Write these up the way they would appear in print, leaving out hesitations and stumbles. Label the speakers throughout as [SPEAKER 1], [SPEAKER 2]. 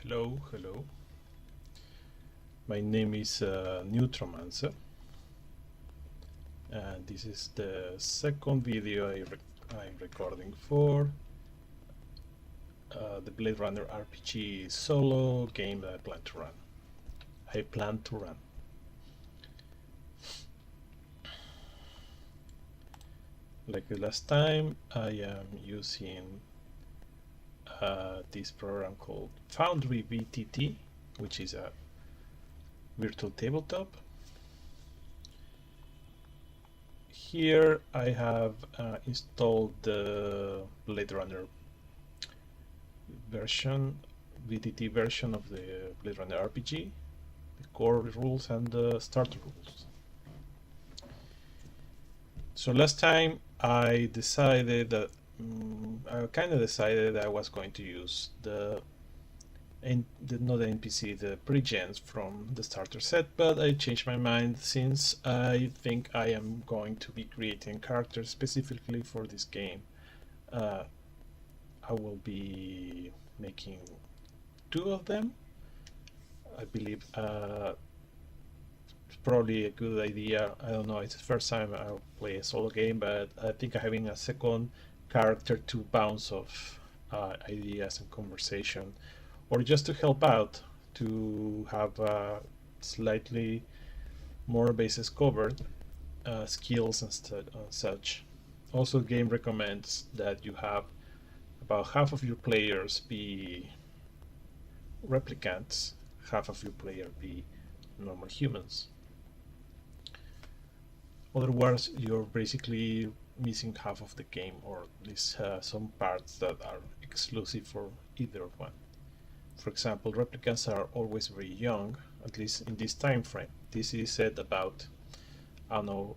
[SPEAKER 1] Hello. My name is Neutromancer, and this is the second video I'm recording for the Blade Runner RPG solo game that I plan to run. Like the last time, I am using this program called Foundry VTT, which is a virtual tabletop. Here I have installed the Blade Runner version, VTT version of the Blade Runner RPG, the core rules and the starter rules. So last time I decided that I was going to use not the NPC, the pre-gens from the starter set, but I changed my mind since I think I am going to be creating characters specifically for this game. I will be making 2 of them. I believe it's probably a good idea. I don't know, it's the first time I'll play a solo game, but I think having a second character to bounce off ideas and conversation, or just to help out, to have slightly more bases covered, skills and such. Also, the game recommends that you have about half of your players be replicants, half of your players be normal humans. Otherwise, you're basically missing half of the game, or at least some parts that are exclusive for either one. For example, replicants are always very young, at least in this time frame. This is set about, I don't know,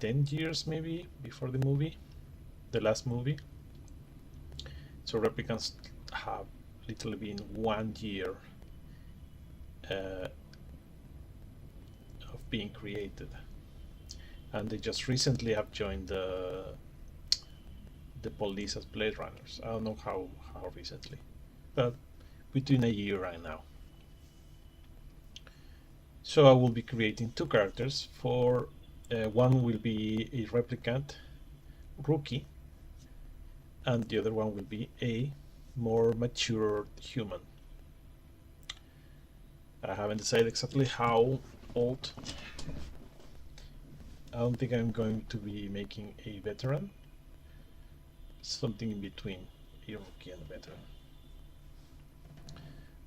[SPEAKER 1] 10 years maybe before the last movie. So replicants have literally been 1 year of being created, and they just recently have joined the police as Blade Runners. I don't know how recently, but between a year right now. So I will be creating 2 characters. For one will be a replicant rookie, and the other one will be a more mature human. I haven't decided exactly how old. I don't think I'm going to be making a veteran. Something in between a rookie and a veteran.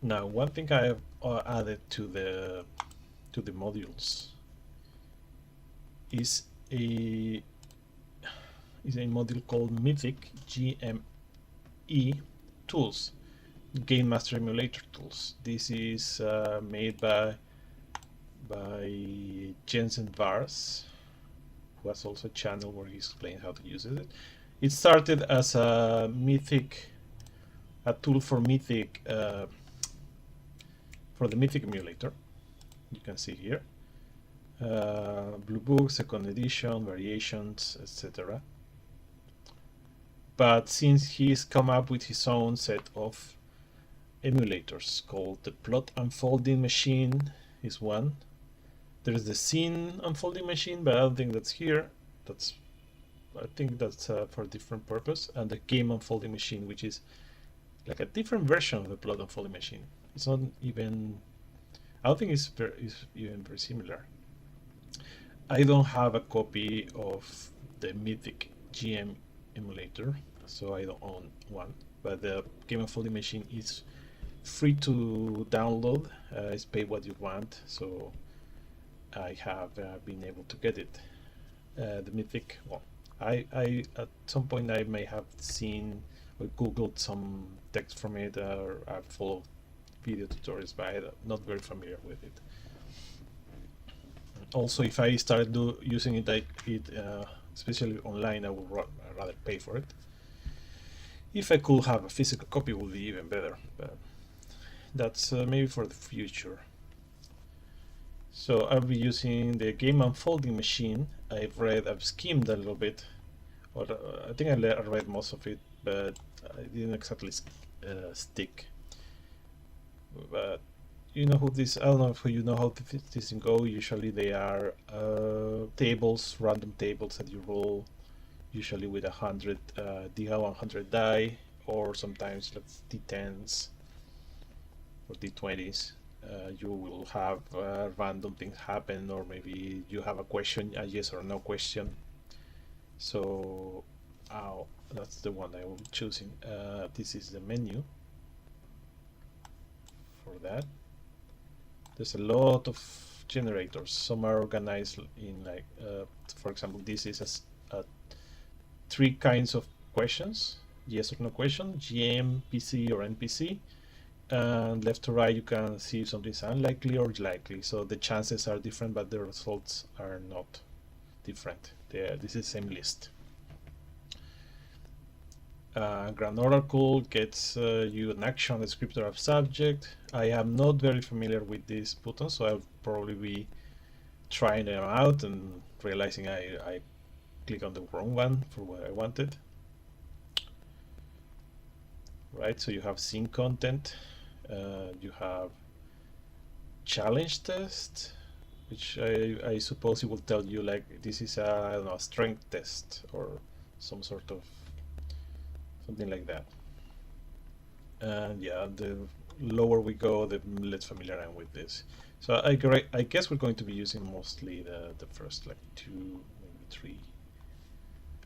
[SPEAKER 1] Now, one thing I have added to the modules is a module called Mythic GME Tools, Game Master Emulator Tools. This is made by Jensen Vars, who has also a channel where he explains how to use it. It started as a tool for Mythic, for the Mythic emulator. You can see here, Blue Book, second edition, variations, etc. But since he's come up with his own set of emulators called the Plot Unfolding Machine is one. There's the Scene Unfolding Machine, but I don't think that's here. I think that's for a different purpose. And the Game Unfolding Machine, which is like a different version of the Plot Unfolding Machine. It's not even, I don't think it's even very similar. I don't have a copy of the Mythic GM emulator, so I don't own one. But the Game Unfolding Machine is free to download. It's pay what you want, so I have been able to get it. The Mythic, well, I at some point I may have seen or googled some text from it, or I've followed video tutorials, but I'm not very familiar with it. Also, if I started using it, especially online, I would rather pay for it. If I could have a physical copy, it would be even better, but that's maybe for the future. So I'll be using the Game Unfolding Machine. I've skimmed a little bit, or I think I read most of it, but I didn't exactly stick. But you know who this, I don't know if you know how this can go. Usually they are tables, random tables that you roll, usually with 100 D100 die, or sometimes let's D10s or D20s. You will have random things happen, or maybe you have a question, a yes or no question. So that's the one I will be choosing. This is the menu for that. There's a lot of generators. Some are organized in like, for example, this is a 3 kinds of questions: yes or no question, GM, PC, or NPC. And left to right, you can see if something is unlikely or likely. So the chances are different, but the results are not different. This is the same list. Grand Oracle gets you an action descriptor of subject. I am not very familiar with these buttons, so I'll probably be trying them out and realizing I click on the wrong one for what I wanted. Right, so you have scene content, you have challenge test, which I suppose it will tell you like this is a, I don't know, a strength test or some sort of something like that. And yeah, the lower we go, the less familiar I am with this. So I guess we're going to be using mostly the first like 2, maybe 3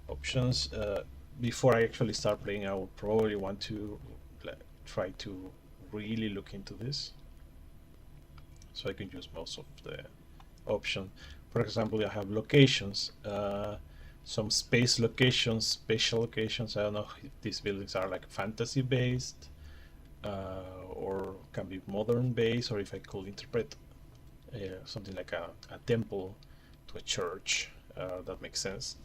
[SPEAKER 1] options. Before I actually start playing, I will probably want to try to really look into this, so I can use most of the option. For example, I have locations, some space locations, spatial locations. I don't know if these buildings are like fantasy based or can be modern based, or if I could interpret something like a temple to a church. That makes sense.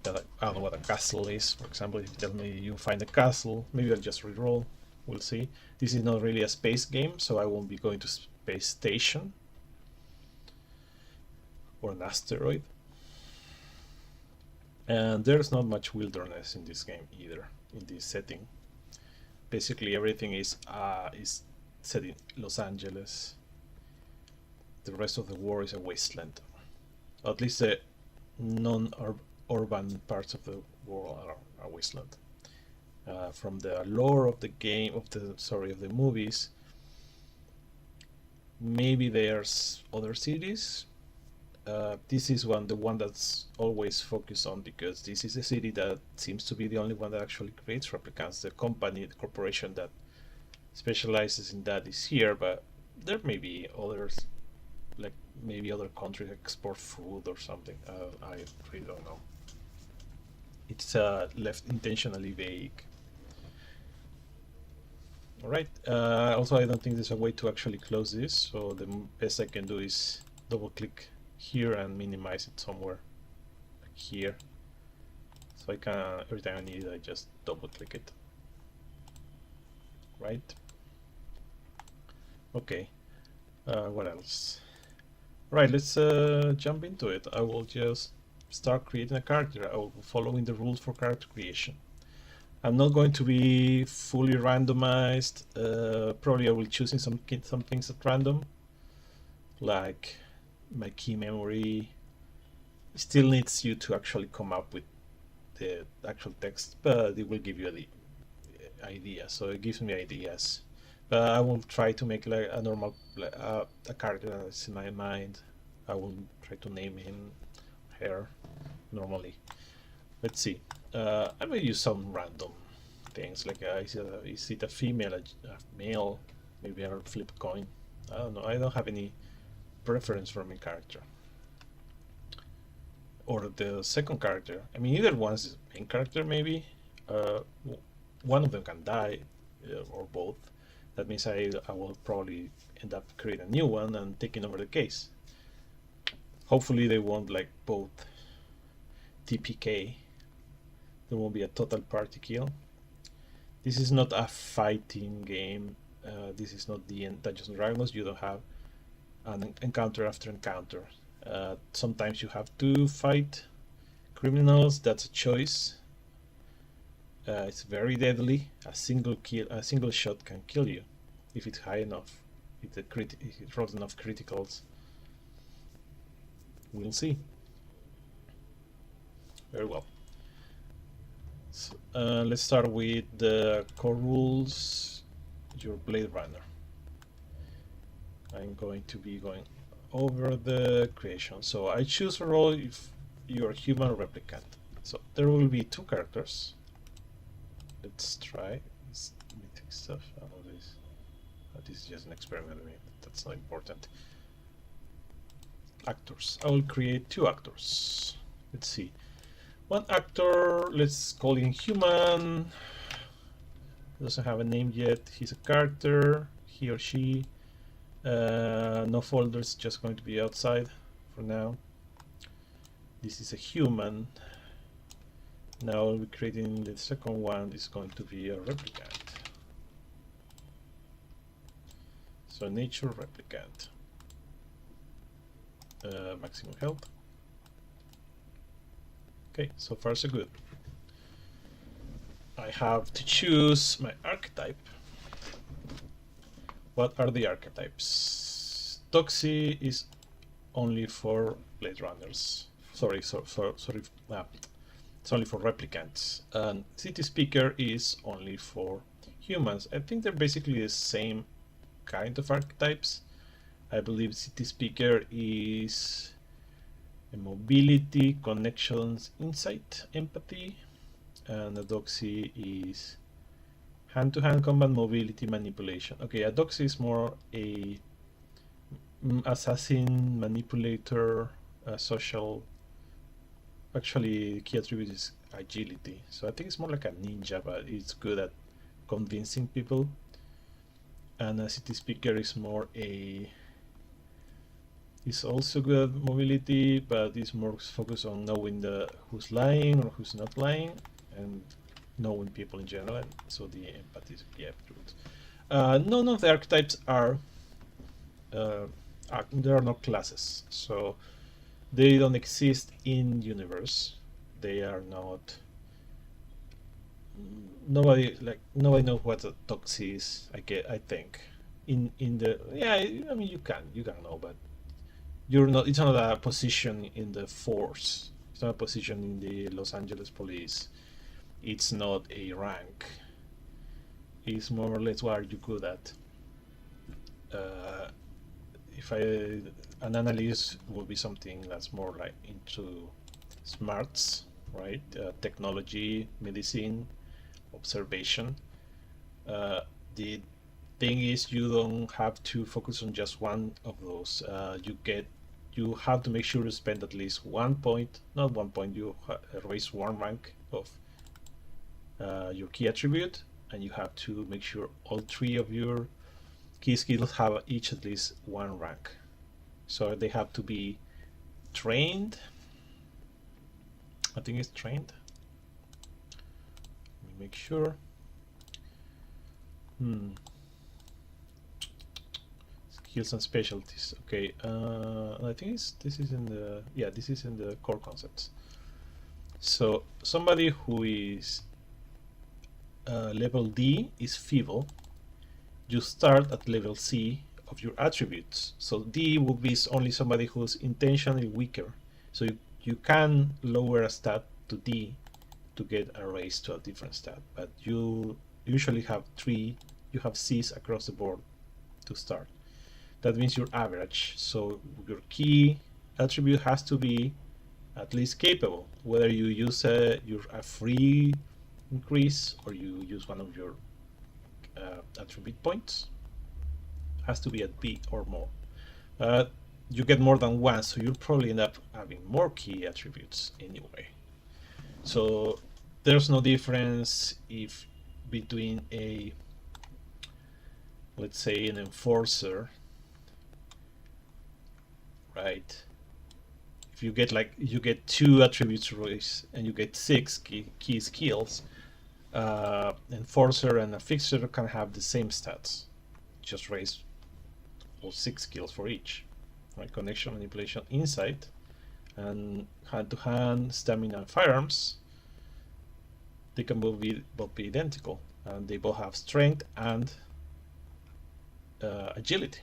[SPEAKER 1] That I don't know what a castle is. For example, if you tell me you find a castle, maybe I'll just reroll. We'll see. This is not really a space game, so I won't be going to space station or an asteroid. And there's not much wilderness in this game either, in this setting. Basically everything is set in Los Angeles. The rest of the world is a wasteland. At least the non-urban parts of the world are a wasteland. From the lore of the game, of the movies, maybe there's other cities. This is the one that's always focused on, because this is a city that seems to be the only one that actually creates replicants. The company, the corporation that specializes in that is here, but there may be others, like maybe other countries export food or something. I really don't know. It's left intentionally vague. Alright, also I don't think there's a way to actually close this, so the best I can do is double click here and minimize it somewhere like here, so I can, every time I need it, I just double click it. Right, okay, what else? Right, let's jump into it. I will just start creating a character. I will be following the rules for character creation. I'm not going to be fully randomized. Probably I will choose some things at random, like my key memory. Still needs you to actually come up with the actual text, but it will give you the idea. So it gives me ideas. But I will try to make like a normal a character that's in my mind. I will try to name him, her, normally. Let's see. I may use some random things, like is it a female, a male? Maybe I'll flip a coin. I don't know. I don't have any preference for my character. Or the second character. I mean, either one's the main character, maybe. One of them can die, or both. That means I will probably end up creating a new one and taking over the case. Hopefully they won't like both TPK. There won't be a total party kill. This is not a fighting game. This is not the Dungeons and Dragons. You don't have an encounter after encounter. Sometimes you have to fight criminals. That's a choice. It's very deadly. A single shot can kill you. if it's high enough, if it rolls enough criticals. We'll see. Very well. So, let's start with the core rules. Your Blade Runner. I'm going to be going over the creation. So I choose a role if you're human replicant. So there will be 2 characters. Let's try this mythic stuff. This is just an experiment. I mean, that's not important. Actors. I will create 2 actors. Let's see. One actor, let's call him human. Doesn't have a name yet. He's a character, he or she. No folders, just going to be outside for now. This is a human. Now we'll be creating the second one. Is going to be a replicant. So nature replicant. Maximum health. Okay, so far so good. I have to choose my archetype. What are the archetypes? Toxi is only for Blade Runners. Sorry, it's only for replicants. And City Speaker is only for humans. I think they're basically the same kind of archetypes. I believe City Speaker is a mobility, connections, insight, empathy, and Adoxy is hand-to-hand combat, mobility, manipulation. Okay, Adoxy is more a assassin, manipulator, social. Actually, the key attribute is agility, so I think it's more like a ninja, but it's good at convincing people. And a City Speaker is more a. It's also good at mobility, but it's more focused on knowing who's lying or who's not lying, and knowing people in general. And so the empathy is the attribute. None of the archetypes are. There are no classes, so they don't exist in universe. They are not. Nobody knows what a toxi is. I think in the I mean you can know, but you're not. It's not a position in the force. It's not a position in the Los Angeles Police. It's not a rank. It's more or less what are you good at. If an analyst will be something that's more like into smarts, right? Technology, medicine, observation. The thing is, you don't have to focus on just one of those. You have to make sure to spend at least 1 point, not 1 point. You raise 1 rank of your key attribute, and you have to make sure all 3 of your key skills have each at least 1 rank. So they have to be trained. I think it's trained. Let me make sure. Skills and specialties. Okay, I think this is in the core concepts. So somebody who is level D is feeble. You start at level C of your attributes. So D will be only somebody who's intentionally weaker. So you can lower a stat to D to get a raise to a different stat, but you usually have 3. You have C's across the board to start. That means you're average. So your key attribute has to be at least capable. Whether you use a free increase or you use one of your attribute points, has to be at B or more. You get more than 1, so you'll probably end up having more key attributes anyway. So there's no difference if between a, let's say, an enforcer, right? If you get you get 2 attributes raise and you get 6 key skills, enforcer and a fixer can have the same stats, just raise all 6 skills for each, right? Connection, manipulation, insight, and hand-to-hand, stamina, and firearms. They can both be identical, and they both have strength and agility.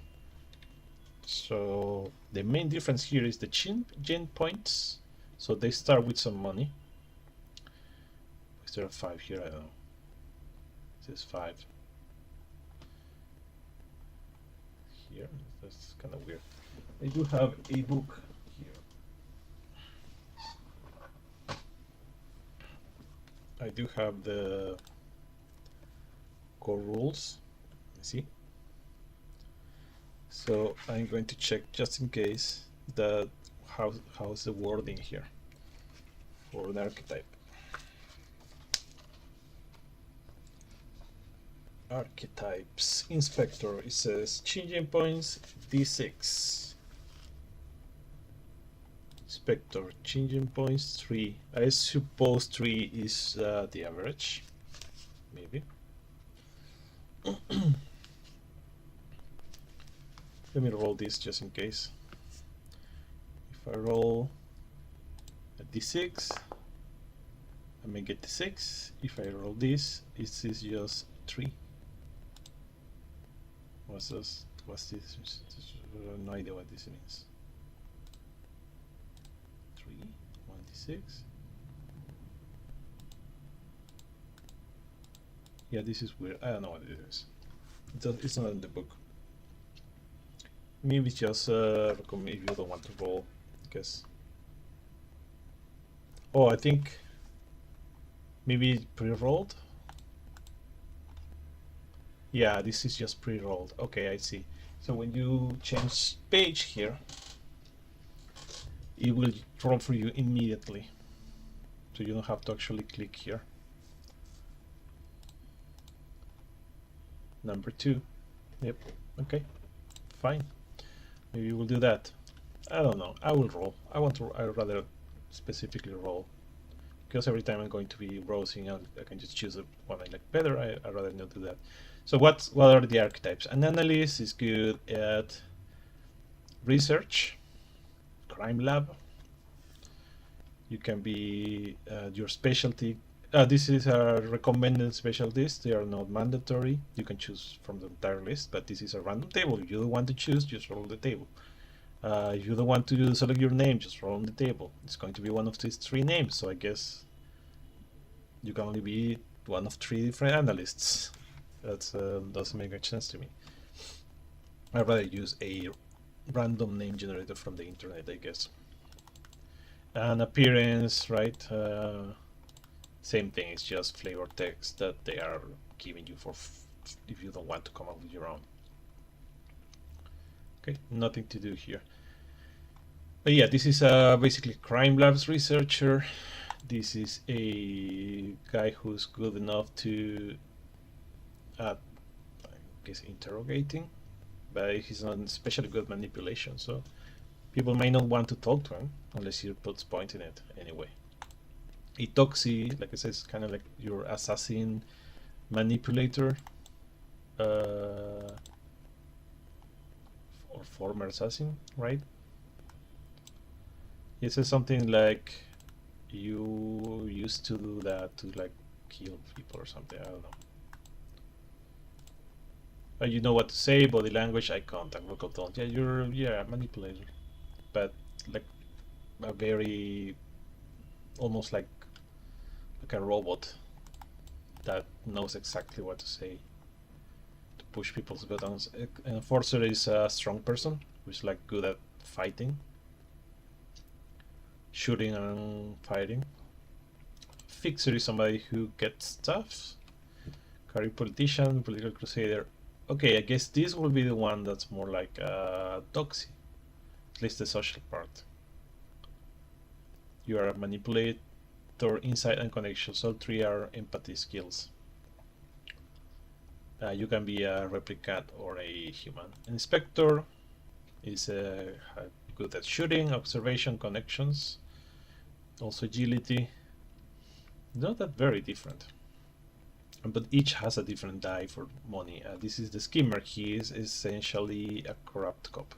[SPEAKER 1] So the main difference here is the gen points. So they start with some money. Is there a 5 here? I don't know. This is 5. Here, that's kind of weird. I do have a book here. I do have the core rules. See? So I'm going to check just in case that how's the wording here for an archetype. Archetypes inspector, it says changing points d6. Inspector changing points 3. I suppose 3 is the average, maybe. Let me roll this just in case. If I roll a d6, I may get the 6. If I roll this, it is just 3. What's this? What's this? No idea what this means. 3, 1d6. Yeah, this is weird. I don't know what it is. It's not in the book. Maybe it's just recommend if you don't want to roll, I guess. Oh, I think maybe pre-rolled. Yeah, this is just pre-rolled. Okay, I see. So when you change page here, it will roll for you immediately. So you don't have to actually click here. Number 2. Yep. Okay. Fine. Maybe we'll do that. I don't know. I will roll. I'd rather specifically roll. Because every time I'm going to be browsing, I can just choose one I like better. I'd rather not do that. So what are the archetypes? An analyst is good at research, crime lab. You can be your specialty. This is a recommended specialties. They are not mandatory. You can choose from the entire list, but this is a random table. If you don't want to choose, just roll the table. If you don't want to select your name, just roll on the table. It's going to be one of these 3 names, so I guess you can only be one of 3 different analysts. That doesn't make much sense to me. I'd rather use a random name generator from the internet, I guess. And appearance, right? Same thing, it's just flavor text that they are giving you for if you don't want to come up with your own. Okay, nothing to do here. But yeah, this is basically crime labs researcher. This is a guy who's good enough to I guess interrogating, but he's not especially good at manipulation, so people may not want to talk to him unless he puts point in it anyway. A Toxi, like I said, is kind of like your assassin manipulator, or former assassin, right? It says something like you used to do that to like kill people or something. I don't know. You know what to say, body language, eye contact, vocal tone. Yeah, you're a manipulator, but like a very almost like a robot that knows exactly what to say to push people's buttons. An enforcer is a strong person who's like good at fighting, shooting and fighting. Fixer is somebody who gets stuff. Career politician, political crusader. Okay, I guess this will be the one that's more like Toxi, at least the social part. You are a manipulator, insight, and connection. So 3 are empathy skills. You can be a replicant or a human. Inspector is good at shooting, observation, connections, also agility. Not that very different, but each has a different die for money. This is the skimmer. He is essentially a corrupt cop.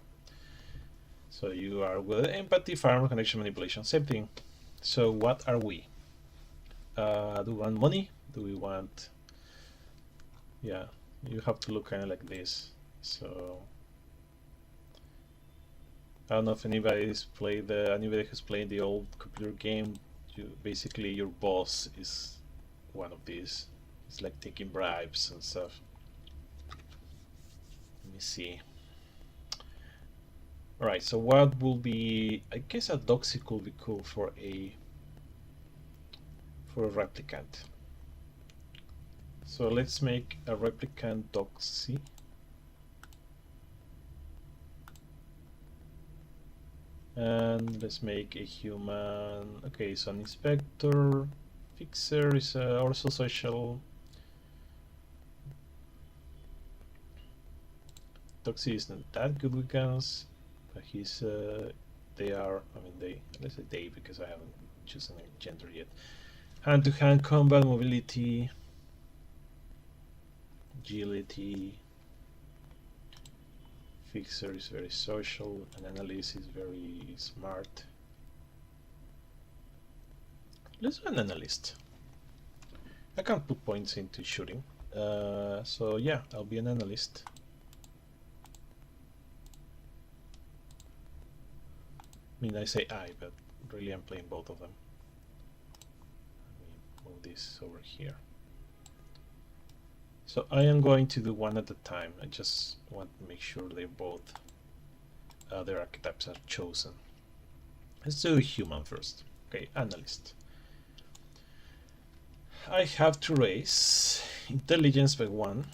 [SPEAKER 1] So you are with empathy, firearm, connection, manipulation, same thing. So what are we? Do we want money? Do we want... Yeah, you have to look kind of like this. So I don't know if anybody has played the old computer game. Basically your boss is one of these. It's like taking bribes and stuff. Let me see. Alright, so what will be, I guess a doxy could be cool for a replicant. So let's make a replicant doxy. And let's make a human. Okay, so an inspector, fixer is also social. Doxy isn't that good with guns, but he's they are. I mean, they. Let's say they because I haven't chosen a gender yet. Hand-to-hand combat, mobility, agility. Fixer is very social, and analyst is very smart. Let's do an analyst. I can't put points into shooting, so yeah, I'll be an analyst. I mean, I say I, but really I'm playing both of them. Let me move this over here. So I am going to do one at a time. I just want to make sure they both, their archetypes are chosen. Let's do human first. Okay, analyst. I have to raise intelligence by 1.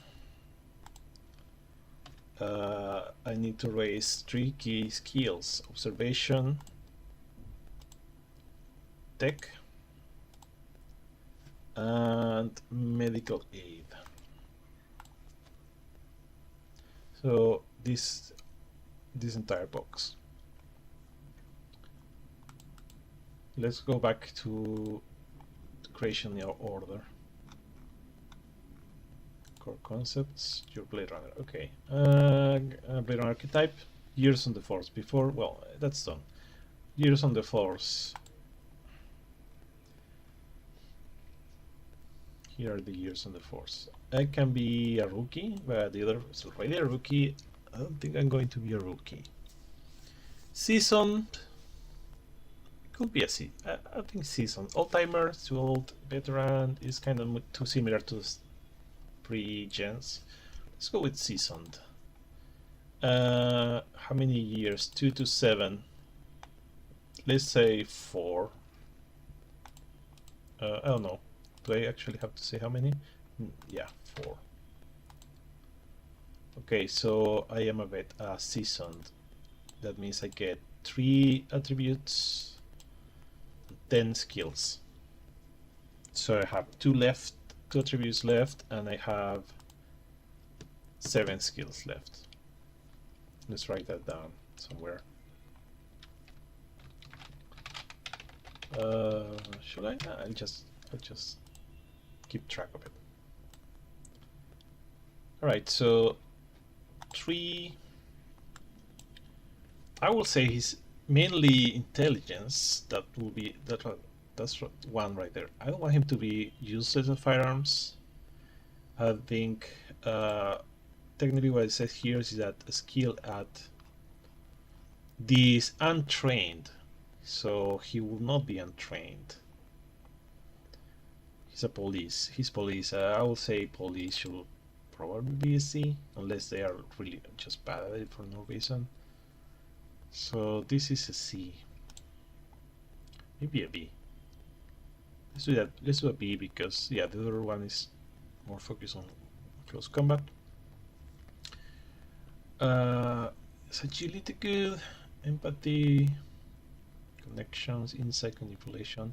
[SPEAKER 1] I need to raise 3 key skills: observation, tech, and medical aid. So this entire box. Let's go back to the creation order. Core concepts, your Blade Runner. Okay, Blade Runner archetype. Years on the Force. Before, well, that's done. Years on the Force. Here are the years on the Force. I can be a rookie, but the other is already a rookie. I don't think I'm going to be a rookie. Seasoned. Could be a C. I think seasoned. Old-timer, too old. Veteran is kind of too similar to the pre-gens. Let's go with seasoned. How many years? 2 to 7. Let's say 4. I don't know. Do I actually have to say how many? Yeah, 4. Okay, so I am a seasoned. That means I get 3 attributes, 10 skills. So I have 2 attributes left, and I have 7 skills left. Let's write that down somewhere. Should I? I'll just keep track of it. All right, so 3. I will say he's mainly intelligence. That's 1 right there. I don't want him to be useless at firearms. I think technically what it says here is that a skill at this untrained, so he will not be untrained. He's a police. He's police. I will say police should probably be a C, unless they are really just bad at it for no reason. So this is a C. Maybe a B. Let's do that. Let's do a B because yeah, the other one is more focused on close combat. Is agility good? Empathy, connections, insight, manipulation.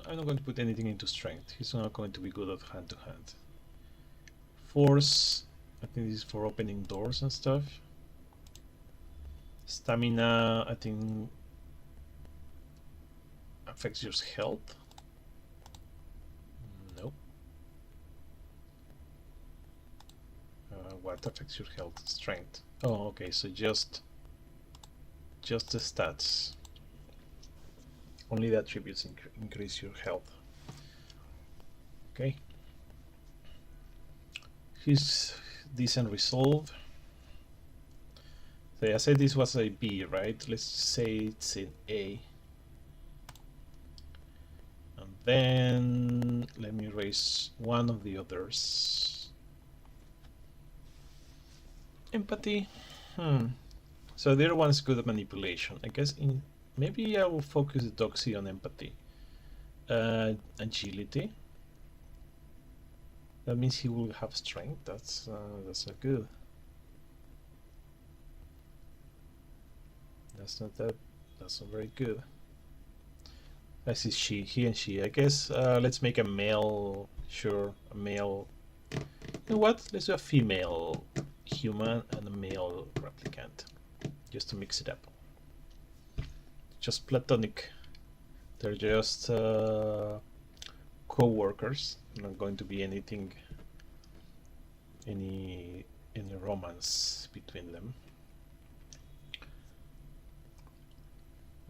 [SPEAKER 1] I'm not going to put anything into strength. He's not going to be good at hand-to-hand. Force, I think this is for opening doors and stuff. Stamina, I think affects your health. Nope. What affects your health? Strength. Oh, okay. So just the stats. Only the attributes increase your health. Okay. He's decent resolve. So I said this was a B, right? Let's say it's an A. And then let me raise one of the others. Empathy. So the other one is good at manipulation. I guess maybe I will focus the Doxy on empathy. Agility. That means he will have strength. That's not good. That's not very good. This is he and she. I guess let's make a male. Sure, a male. You know what? Let's do a female human and a male replicant, just to mix it up. Just platonic. They're just co-workers. Not going to be anything, any romance between them.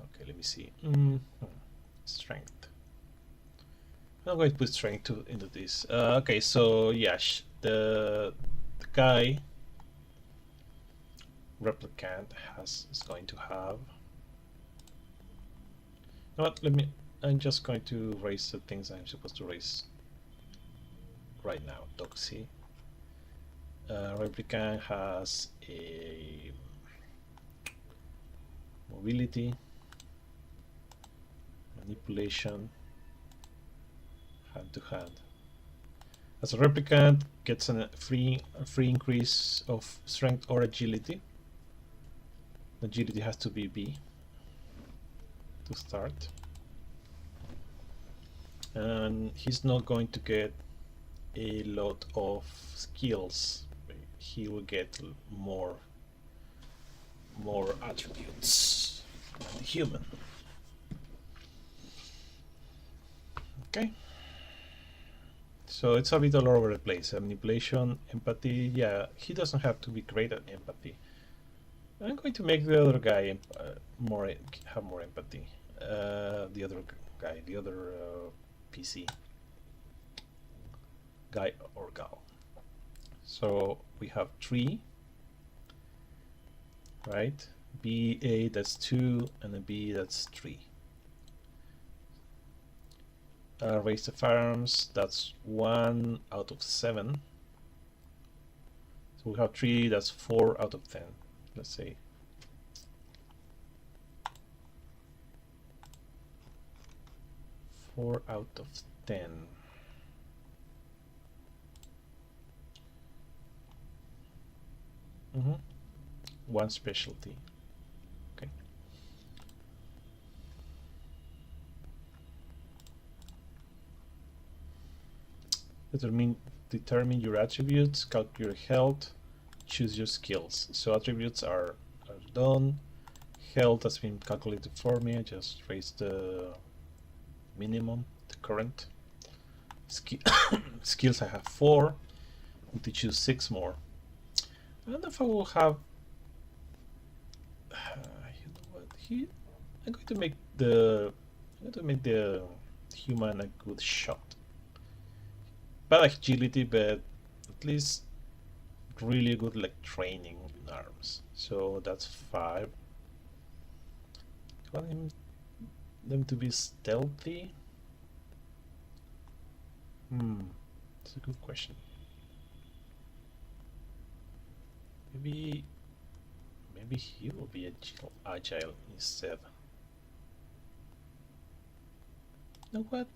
[SPEAKER 1] Okay, let me see. Strength. I'm going to put strength into this. Okay, so yeah, the guy replicant is going to have. You know what? I'm just going to raise the things I'm supposed to raise right now. Doxy. Replicant has a mobility, manipulation, hand to hand. As a replicant, gets a free increase of strength or agility. Agility has to be B to start, and he's not going to get a lot of skills. He will get more attributes than the human. Okay, so it's a bit all over the place. Manipulation, empathy. Yeah, he doesn't have to be great at empathy. I'm going to make the other guy have more empathy. The other guy, the other PC guy or gal. So we have 3, right? BA, that's 2, and a B, that's 3. Raise the firearms, that's 1 out of 7. So we have 3, that's 4 out of 10. Let's say. Four out of 10. One specialty. Okay. Determine your attributes, calculate your health, choose your skills. So attributes are done. Health has been calculated for me. I just raised the minimum, the current. Skills I have 4. I need to choose 6 more. I don't know if I will have. You know what? I'm going to make the human a good shot. Bad agility, but at least really good like training in arms. So that's 5. I want them to be stealthy. That's a good question. Maybe he will be agile instead. You know what?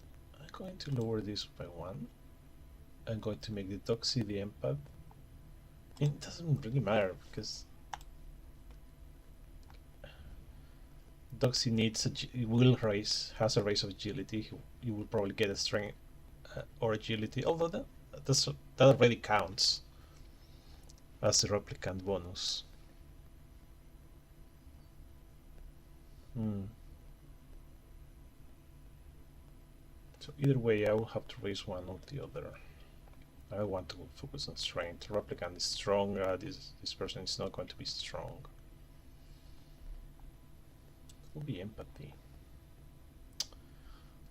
[SPEAKER 1] I'm going to lower this by 1. I'm going to make the Doxy the empath. It doesn't really matter because Doxy has a raise of agility. He will probably get a strength or agility, although that already counts as the replicant bonus. So either way, I will have to raise one or the other. I want to focus on strength. Replicant is strong. This person is not going to be strong. It will be empathy.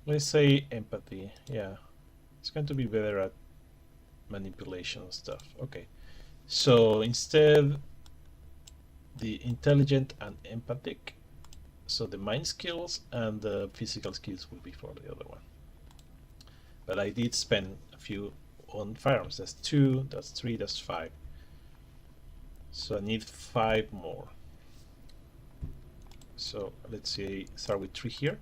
[SPEAKER 1] Let's say empathy. Yeah. It's going to be better at manipulation stuff. Okay, so instead the intelligent and empathic, so the mind skills and the physical skills will be for the other one. But I did spend a few on firearms. That's 2, that's 3, that's 5. So I need 5 more. So let's say start with 3 here.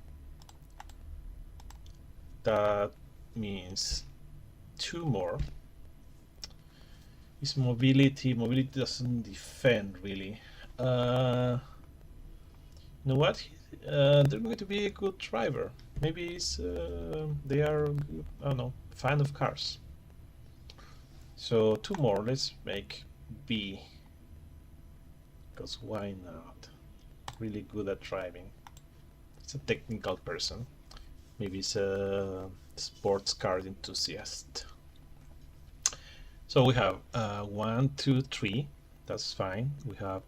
[SPEAKER 1] That means 2 more. Is mobility. Mobility doesn't defend really. You know what? They're going to be a good driver. Maybe it's, they are, I don't know, fan of cars. So 2 more. Let's make B. Because why not? Really good at driving. It's a technical person. Maybe it's a sports car enthusiast. So we have 1, 2, 3. That's fine. We have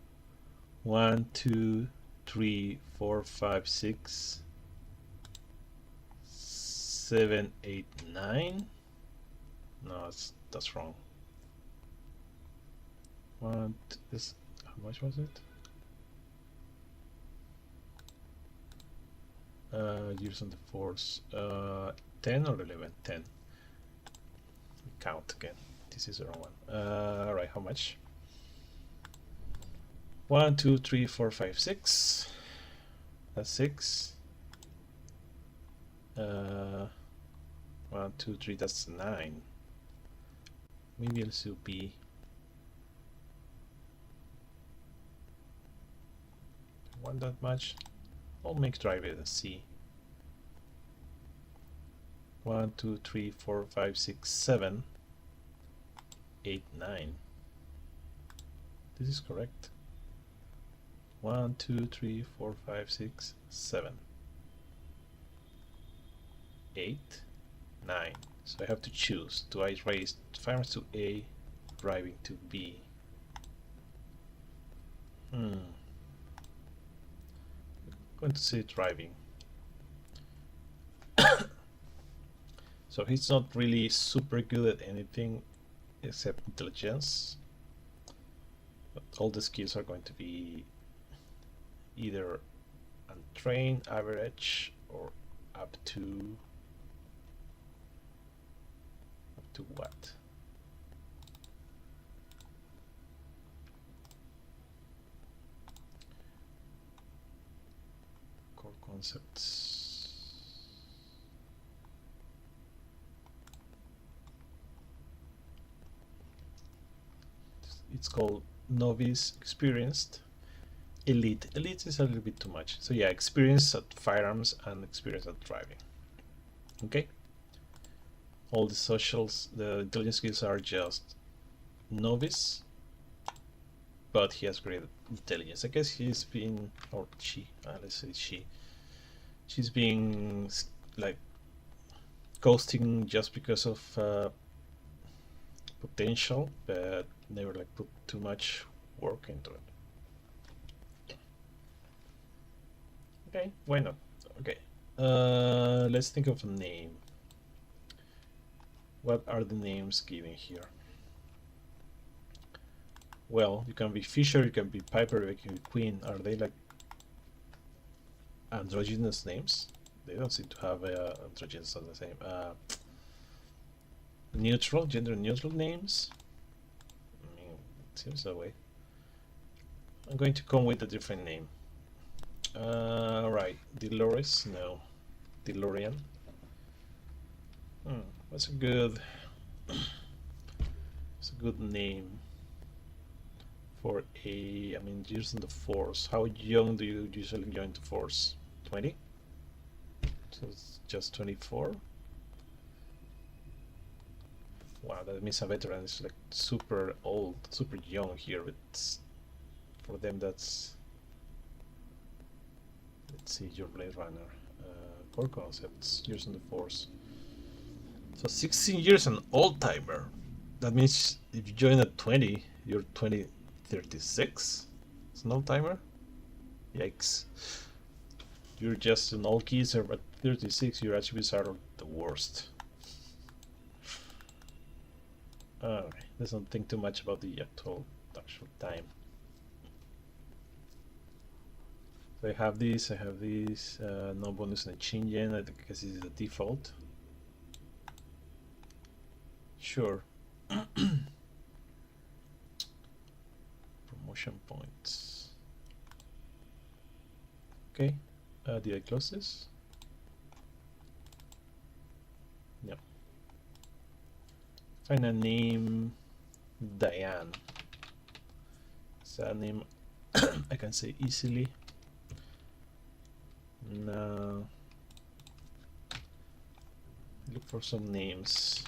[SPEAKER 1] 1, 2, 3, 4, 5, 6, 7, 8, 9. No, that's wrong. This, how much was it? Years on the force. 10 or 11? 10. Count again. This is the wrong one. All right, how much? 1, 2, 3, 4, 5, 6. That's 6. 1, 2, 3. That's 9. Maybe I'll still be. Want that much? I'll make drive it and see. 1, 2, 3, 4, 5, 6, 7, 8, 9. This is correct. 1, 2, 3, 4, 5, 6, 7, 8, 9. So I have to choose. Do I raise firearms to A, driving to B? Going to say driving. So he's not really super good at anything except intelligence, but all the skills are going to be either untrained, average, or up to what? Core concepts. It's called novice, experienced, elite. Elite is a little bit too much. So yeah, experience at firearms and experience at driving. Okay. All the socials, the intelligence skills are just novice, but he has great intelligence. I guess he's been, or she, let's say she's being like ghosting just because of potential, but never like put too much work into it. Okay, why not? Okay, let's think of a name. What are the names given here? Well, you can be Fisher, you can be Piper, you can be Queen. Are they like androgynous names? They don't seem to have androgynous on the same. Neutral, gender neutral names? I mean, it seems that way. I'm going to come with a different name. Right, Dolores, no. DeLorean. That's a good name for a, I mean, using the force. How young do you usually join the force? 20? So it's just 24. Wow, that means a veteran is like super old, super young here. It's for them. That's, let's see, your Blade Runner, core concepts, years in the force. So 16 years, an old timer. That means if you join at 20, you're 36. It's an old timer. Yikes! You're just an old geezer, but 36, your attributes are the worst. Okay, let's not think too much about the actual time. So I have this, no bonus and change in, I think this is the default. Sure. Promotion points. Okay, did I close this? No. Find a name, Diane. It's a name I can say easily. Now look for some names.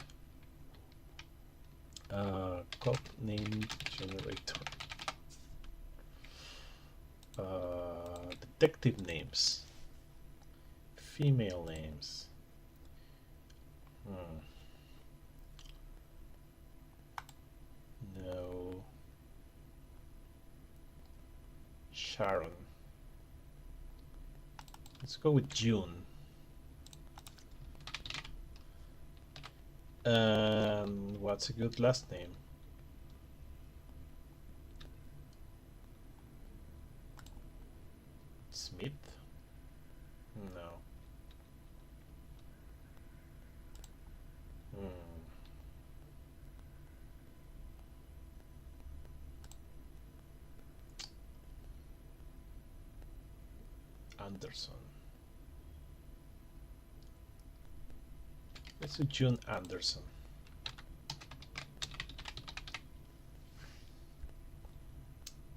[SPEAKER 1] Cop name generator. Detective names. Female names. No. Sharon. Let's go with June. What's a good last name? Smith? No. Anderson. Let's do June Anderson.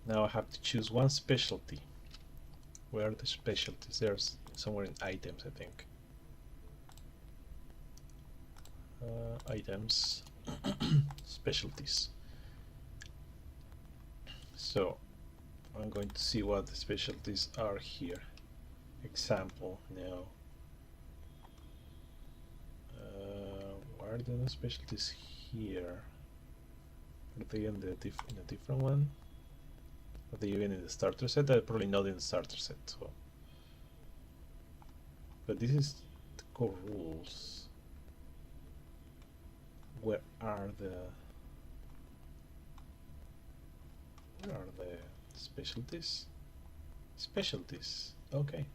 [SPEAKER 1] Now I have to choose one specialty. Where are the specialties? There's somewhere in items, I think. Items, specialties. So I'm going to see what the specialties are here. Example, no. Why are there no specialties here? Are they in a different one? Are they even in the starter set? They're probably not in the starter set. So, but this is the core rules. Where are the specialties? Specialties. Okay.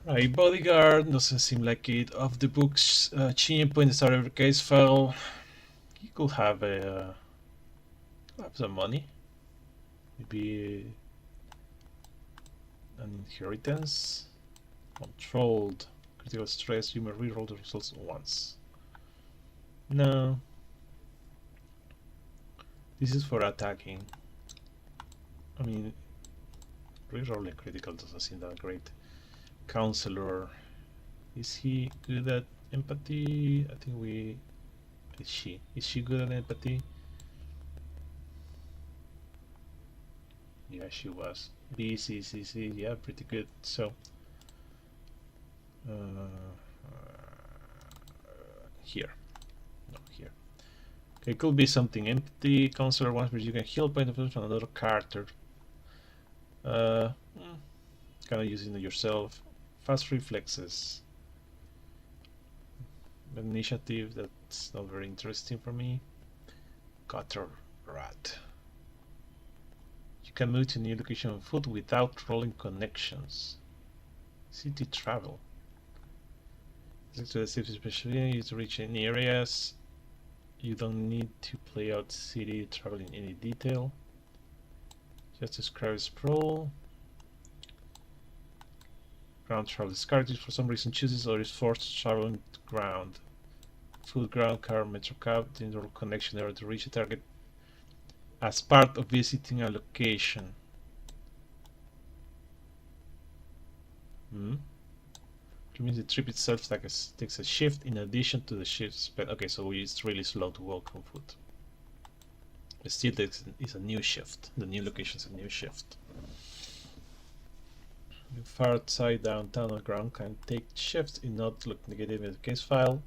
[SPEAKER 1] Right, bodyguard doesn't seem like it. Of the books, Chin point the start of the case file. He could have some money. Maybe an inheritance. Controlled. Critical stress. You may reroll the results once. No. This is for attacking. I mean, rerolling critical doesn't seem that great. Counselor. Is he good at empathy? I think we... Is she good at empathy? Yeah, she was. B, C, C, C, yeah, pretty good. So, here. No, here. Okay, it could be something empty. Counselor once per you can heal point of from another character. Kind of using it yourself. Fast reflexes. Initiative, that's not very interesting for me. Gutter rat. You can move to a new location on foot without rolling connections. City travel. Select the safety specialty, you to reach any areas. You don't need to play out city travel in any detail. Just describe sprawl. Ground travel discarded for some reason chooses or is forced to travel on ground. Food, ground, car, metro cab, the interval connection in order to reach a target as part of visiting a location. Which means the trip itself takes a shift in addition to the shift spent. Okay, so it's really slow to walk on foot. But still, it's a new shift. The new location is a new shift. The far side downtown on ground can take shifts in not look negative in the case file.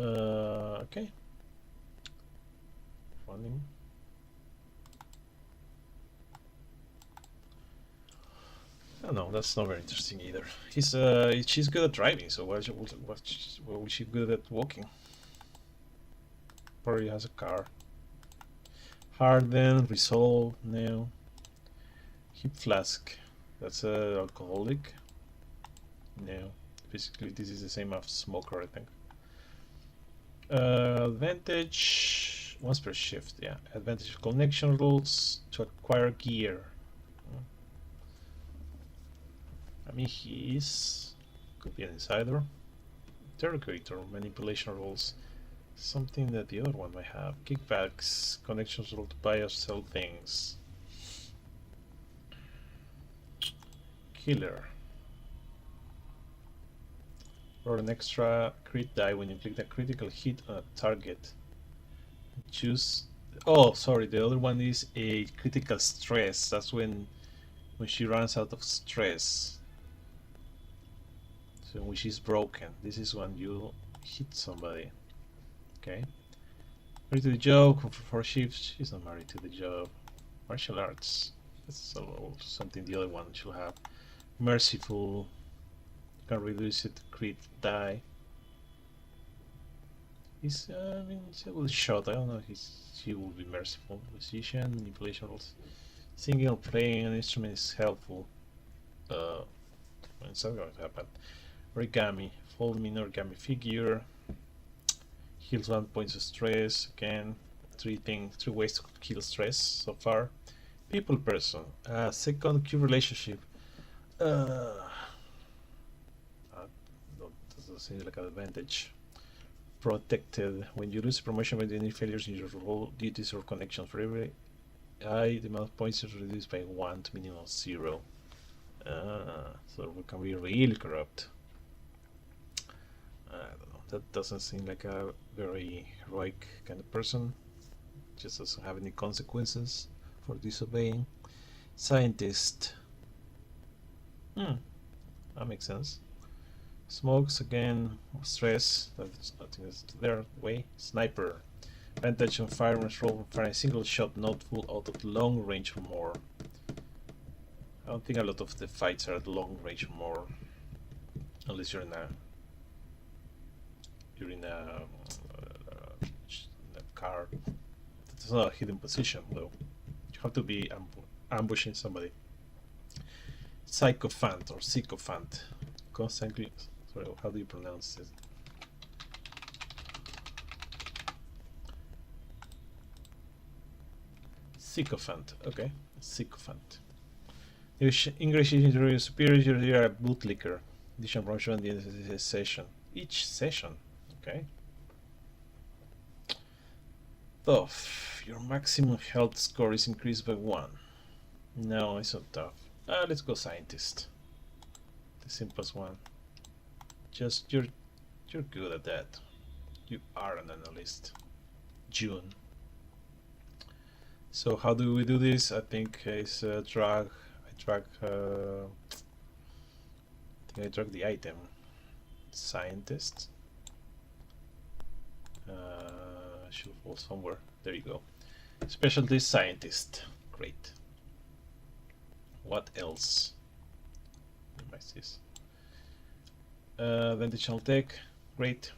[SPEAKER 1] Okay. Running. Oh no, that's not very interesting either. She's good at driving, so why is she good at walking? Probably has a car. Harden, resolve, no. Hip flask, that's a alcoholic. No, basically this is the same as smoker, I think. Advantage once per shift, yeah. Advantage connection rules to acquire gear. I mean, he could be an insider. Interrogator, manipulation rules. Something that the other one might have. Kickbacks, connections rule to buy or sell things. Killer. Roll an extra crit die when you inflict a critical hit on a target. Choose. Oh, sorry. The other one is a critical stress. That's when she runs out of stress. So when she's broken. This is when you hit somebody. Okay. Married to the job for shifts. She's not married to the job. Martial arts. That's something the other one should have. Merciful. Can reduce it to crit die. He's I mean, it's a little shot. I don't know if she will be merciful. Musician, manipulation rules. Singing or playing an instrument is helpful. It's not going to happen. Origami. Fold me in origami figure. Heals 1 point of stress. Again, three ways to kill stress so far. People person. Second Q relationship. Doesn't seem like an advantage. Protected. When you lose a promotion by any failures in your role, duties, or connections, for every the amount of points is reduced by 1 to minimum 0. So we can be really corrupt. I don't know. That doesn't seem like a very heroic kind of person. Just doesn't have any consequences for disobeying. Scientist. That makes sense. Smokes again, stress. That's nothing. That's their way. Sniper. Advantage on firearms roll fire a single shot, not full out at long range or more. I don't think a lot of the fights are at long range or more, unless you're in a car. That's not a hidden position though. You have to be ambushing somebody. Sycophant or sycophant. Constantly. Sorry, how do you pronounce it? Sycophant. Okay, sycophant. English is your superior. You are a bootlicker. Additional promotion at the end of the session. Each session. Okay. Tough. Your maximum health score is increased by 1. No, it's not tough. Let's go scientist. The simplest one. Just you're good at that. You are an analyst. June. So how do we do this? I think it's drag. I think I drag the item. Scientist. Should fall somewhere. There you go. Specialty scientist. Great. What else? Minimize this. Additional tech. Great.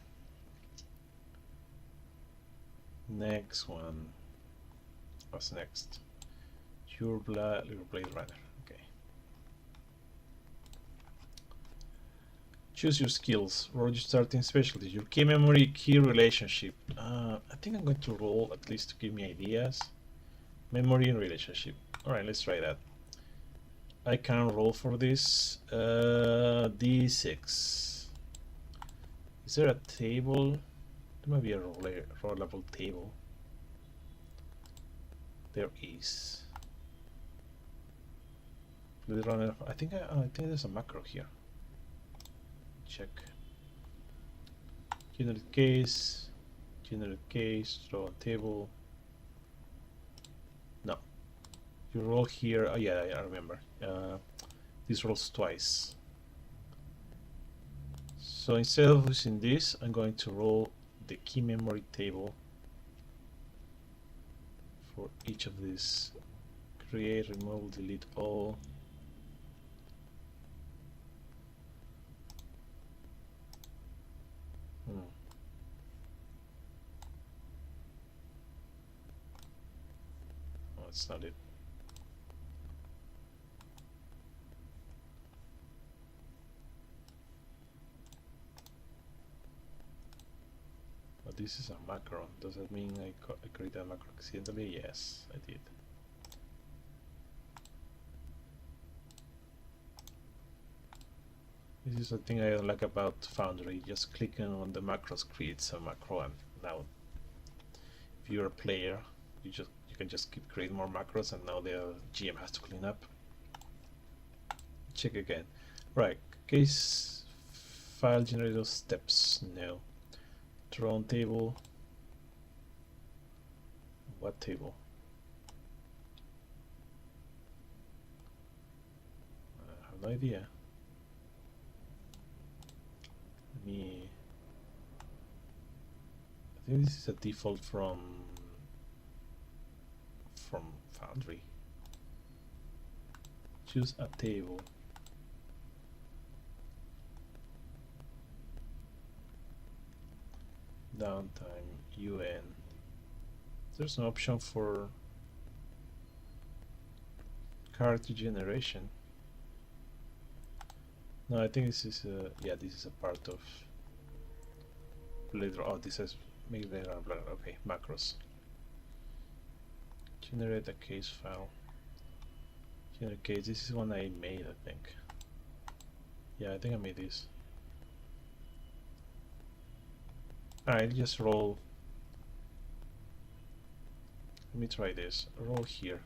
[SPEAKER 1] Next one. What's next? Your Blade Runner. Okay. Choose your skills. Roll your starting specialty. Your key memory, key relationship. I think I'm going to roll at least to give me ideas. Memory and relationship. Alright, let's try that. I can roll for this. D6. Is there a table? There might be a rollable table. There is. Blade Runner. I think there's a macro here. Check. Generate case. Throw a table. No. You roll here. Oh yeah, I remember. This rolls twice. So instead of using this, I'm going to roll the key memory table for each of these. Create, remove, delete all. that's not it. But this is a macro. Does that mean I created a macro accidentally? Yes, I did. This is the thing I like about Foundry. Just clicking on the macros creates a macro, and now if you're a player, you can just keep creating more macros, and now the GM has to clean up. Check again. Right, case file generator steps. No. Drone table. What table? I have no idea. I think this is a default from Foundry. Choose a table. Downtime UN. There's an option for character generation. No, I think this is yeah, this is a part of later. Oh, this says make later. Okay, macros. Generate a case file. Generate case. This is one I made, I think. Yeah, I think I made this. Alright, just roll. Let me try this. Roll here.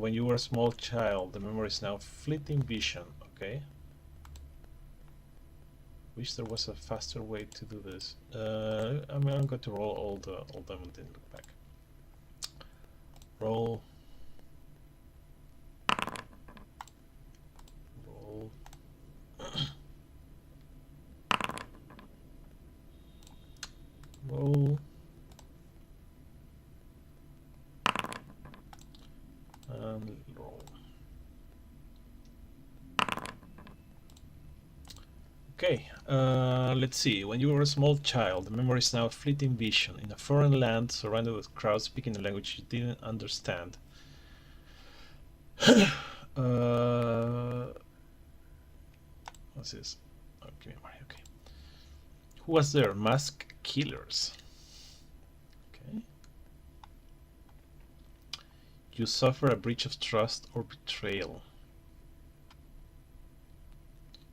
[SPEAKER 1] When you were a small child, the memory is now fleeting vision. Okay. Wish there was a faster way to do this. I'm going to roll all them and then look back. Roll. Roll. Roll. And roll. Okay, let's see. When you were a small child, the memory is now a fleeting vision in a foreign land surrounded with crowds speaking a language you didn't understand. What's this? Oh, give me money. Okay. Who was there? Mask killers. Okay. You suffer a breach of trust or betrayal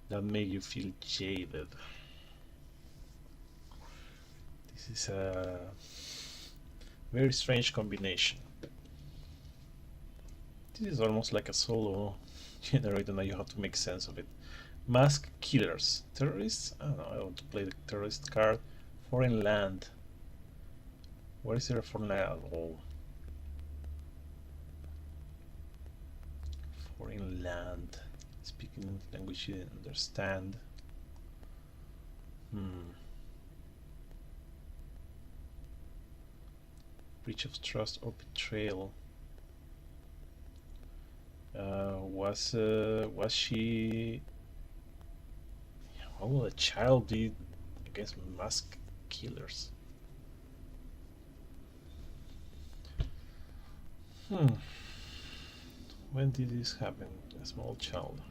[SPEAKER 1] that make you feel jaded. This is a very strange combination. This is almost like a solo generator. Now you have to make sense of it. Mask killers. Terrorists? I don't know. I want to play the terrorist card. Foreign land. Where is there a foreign land at all? Foreign land. Speaking language you didn't understand. Breach of trust or betrayal. Was she? What will a child be against mask killers? When did this happen? A small child.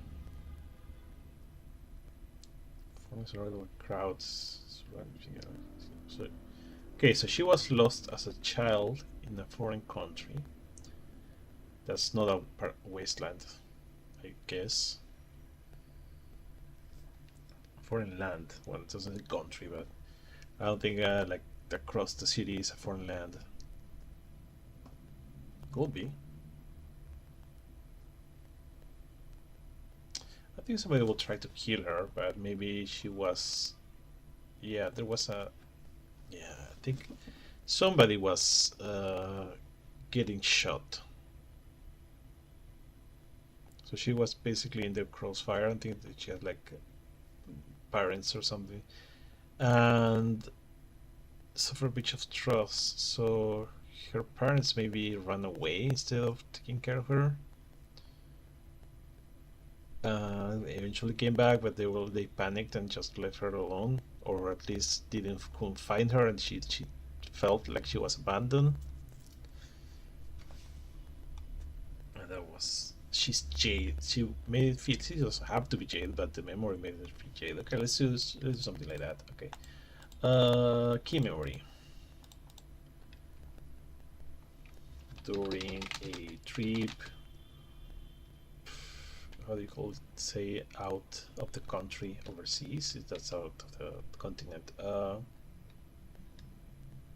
[SPEAKER 1] Surrounded with crowds. So, okay, so she was lost as a child in a foreign country. That's not a wasteland, I guess. Foreign land. Well, it doesn't say country, but I don't think like across the city is a foreign land. Could be. I think somebody will try to kill her, but maybe she was. Yeah, there was a. Yeah, I think somebody was getting shot. So she was basically in the crossfire. I think that she had like parents or something, and suffered a breach of trust. So her parents maybe ran away instead of taking care of her. Eventually came back, but they panicked and just left her alone. or at least couldn't find her, and she felt like she was abandoned. And that was, she's jaded. She made it feel, she doesn't have to be jaded, but the memory made it feel jaded. Okay, let's do something like that. Okay, key memory. During a trip, how do you call it? Say out of the country, overseas. That's out of the continent.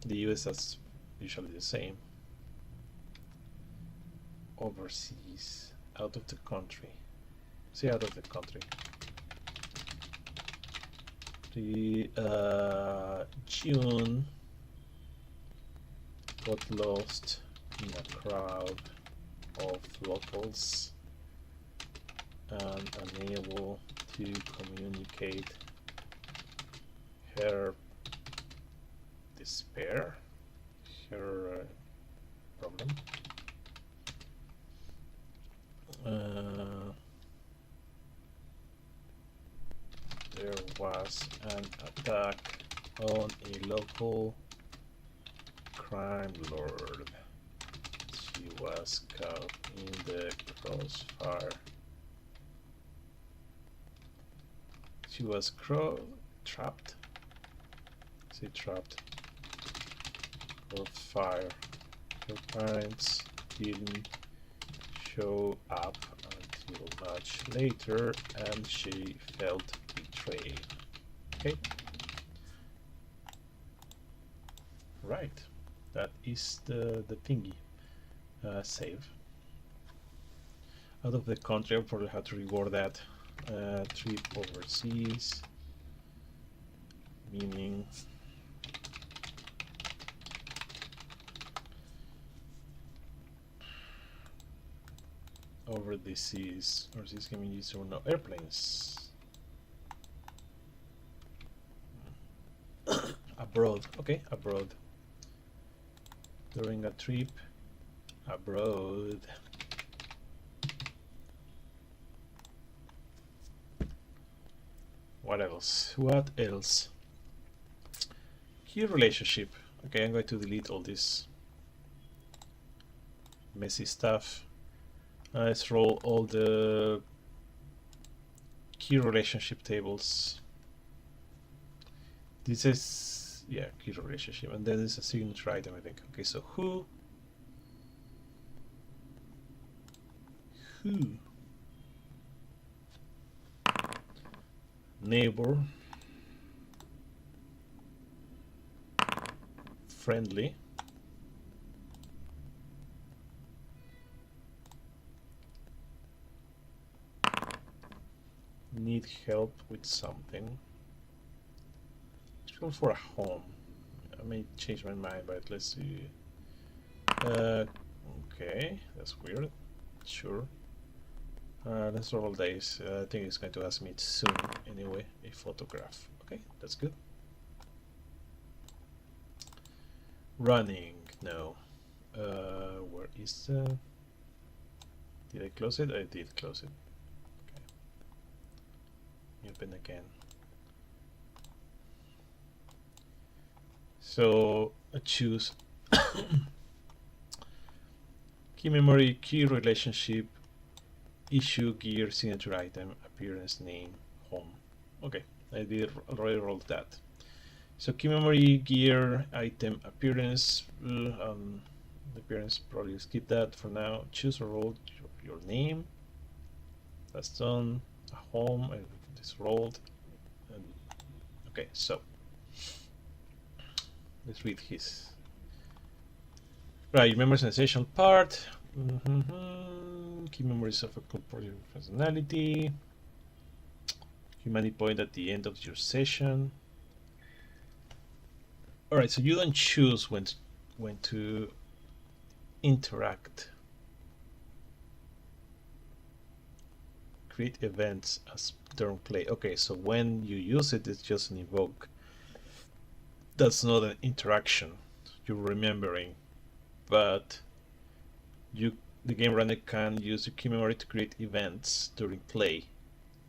[SPEAKER 1] The US, that's usually the same. Overseas, out of the country. Say out of the country. The June got lost in a crowd of locals and unable to communicate her despair, her problem. There was an attack on a local crime lord. She was caught in the crossfire. She was trapped. Say trapped. Crossfire. Her parents didn't show up until much later, and she felt betrayed. Okay. Right. That is the thingy. Save. Out of the country, I'll probably have to reward that. Trip overseas, meaning over the seas, or seas can be used or no airplanes. Abroad, okay, abroad. During a trip abroad. What else? What else? Key relationship. Okay, I'm going to delete all this messy stuff. Let's roll all the key relationship tables. This is, yeah, key relationship, and then there's a signature item, I think. Okay, so who neighbor, friendly, need help with something. Let's go for a home. I may change my mind, but let's see. Okay, that's weird. Sure. Let's roll days. I think it's going to ask me soon anyway. A photograph. Okay, that's good. Running. No. Where is the... Did I close it? I did close it. Okay. Open again. So I choose key memory, key relationship, issue, gear, signature item, appearance, name, home. Okay, I did already rolled that. So key memory, gear, item, appearance. Appearance, probably skip that for now. Choose or roll your name. That's done. A home, this rolled. And, okay, so let's read his. Right, remember sensation part. Key memories of a corporeal personality. Humanity point at the end of your session. Alright, so you don't choose when to interact. Create events as during play. Okay, so when you use it, it's just an evoke. That's not an interaction. You're remembering, but the game runner can use your key memory to create events during play.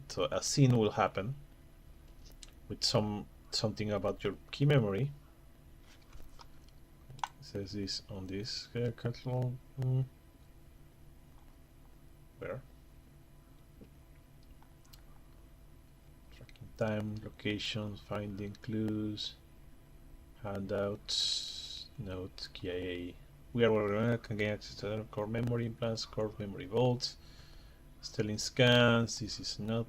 [SPEAKER 1] So a scene will happen with some something about your key memory. It says this on this control. Where? Tracking time, locations, finding clues, handouts, notes, KIA. We are can gain access to core memory implants, core memory vaults, stealing scans. This is not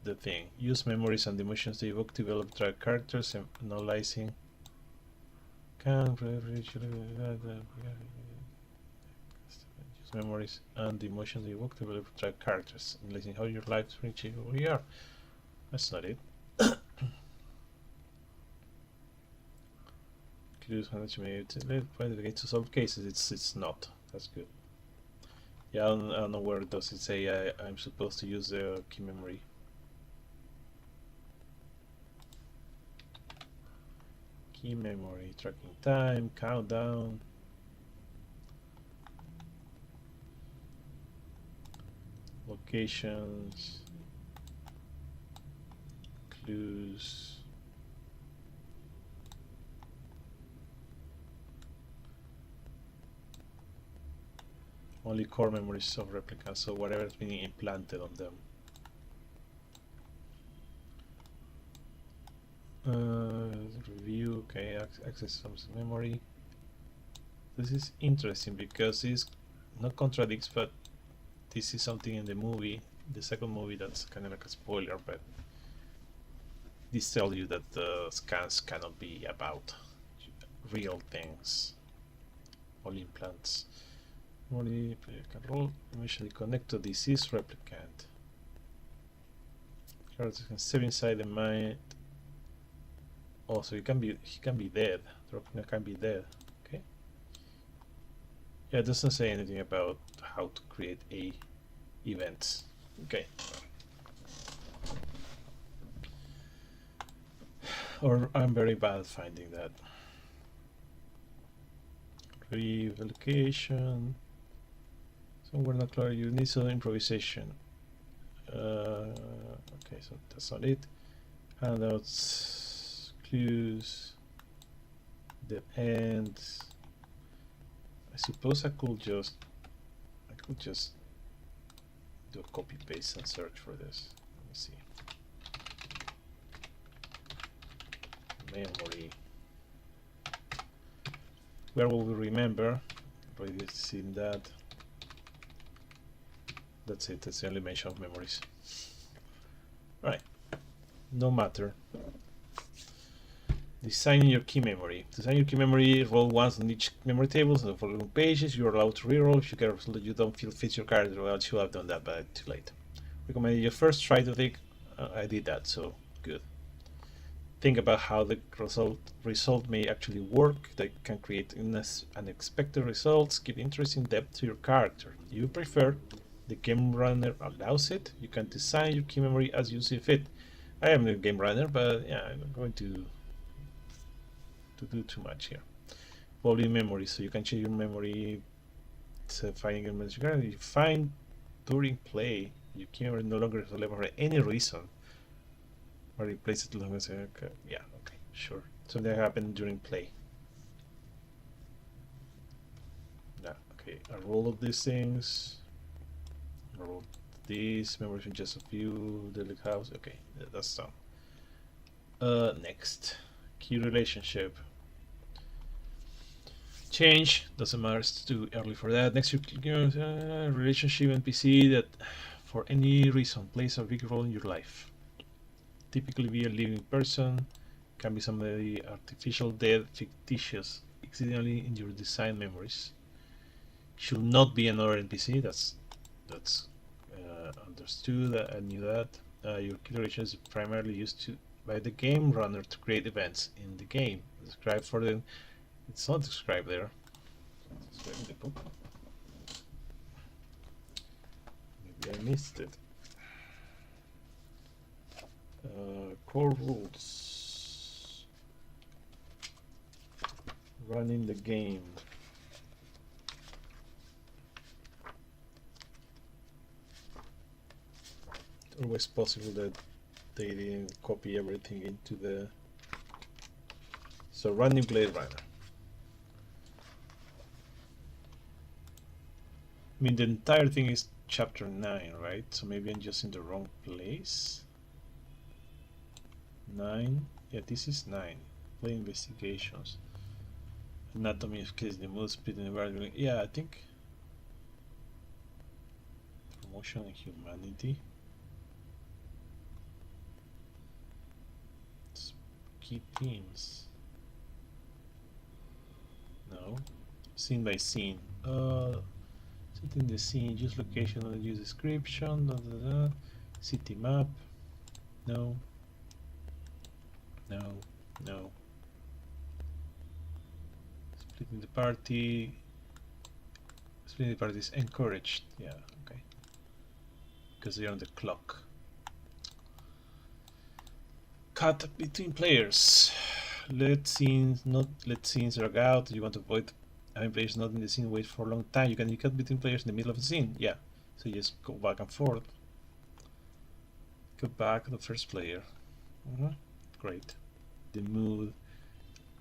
[SPEAKER 1] the thing. Use memories and emotions to evoke, develop, track characters, and analyzing. Use memories and emotions to evoke, develop, track characters, analyzing how your life reaches where you are. That's not it. Clues how much may find to solve cases. It's not. That's good. Yeah, I don't know where does it say I'm supposed to use the key memory. Key memory, tracking time, countdown. Locations. Clues. Only core memories of replicants, so whatever's being implanted on them. Review, okay, access some memory. This is interesting because it's not contradicts, but this is something in the movie, the second movie, that's kind of like a spoiler, but this tells you that the scans cannot be about real things, all implants. Memory can initially connect to disease replicant. Characters can step inside the mind. Oh, so he can be dead. The replicant can be dead. Okay. Yeah, it doesn't say anything about how to create a events. Okay. Or I'm very bad at finding that. Relocation. So we're not clear. You need some improvisation. Okay, so that's not it. Handouts, clues, the ends. I suppose I could just do a copy paste and search for this. Let me see. Memory. Where will we remember? Already seen that. That's it. That's the only mention of memories. Right. No matter. Designing your key memory. Design your key memory. Roll once on each memory table. So the following pages, you're allowed to reroll if you get a result that you don't feel fits your character. Well, I should have done that, but too late. Recommend you first try to think. I did that, so good. Think about how the result may actually work. That can create unexpected results. Give interesting depth to your character. You prefer. The game runner allows it. You can design your key memory as you see fit. I am a game runner, but yeah, I'm not going to do too much here. Volume memory, so you can change your memory. It's finding a message. You find during play your key memory no longer is available for any reason, or replace it long as okay. Yeah, okay, sure. So that happened during play. Yeah, okay. I roll of these things. Roll these memories in just a few. Deadly house. Okay, that's done. Next, key relationship. Change doesn't matter. It's too early for that. Next, relationship NPC that, for any reason, plays a big role in your life. Typically, be a living person. Can be somebody artificial, dead, fictitious, accidentally in your design memories. Should not be another NPC. That's understood. I knew that. Your key relation is primarily used by the game runner to create events in the game. Described for the. It's not described there. It's described in the book. Maybe I missed it. Core rules. Running the game. It's always possible that they didn't copy everything into the So running Blade Runner. I mean, the entire thing is chapter 9, right? So maybe I'm just in the wrong place. 9. Yeah, this is 9. Play investigations. Anatomy of case, the mood, speed, and environment. Yeah, I think. Promotion and humanity. Key themes. No. Scene by scene. Setting the scene, use location and use description. City map. No. No. No. Splitting the party. Splitting the party is encouraged. Yeah, okay. Because they're on the clock. Cut between players. Let scenes drag out. You want to avoid having players not in the scene wait for a long time. You can cut between players in the middle of the scene. Yeah. So you just go back and forth. Go back to the first player. Great. The mood.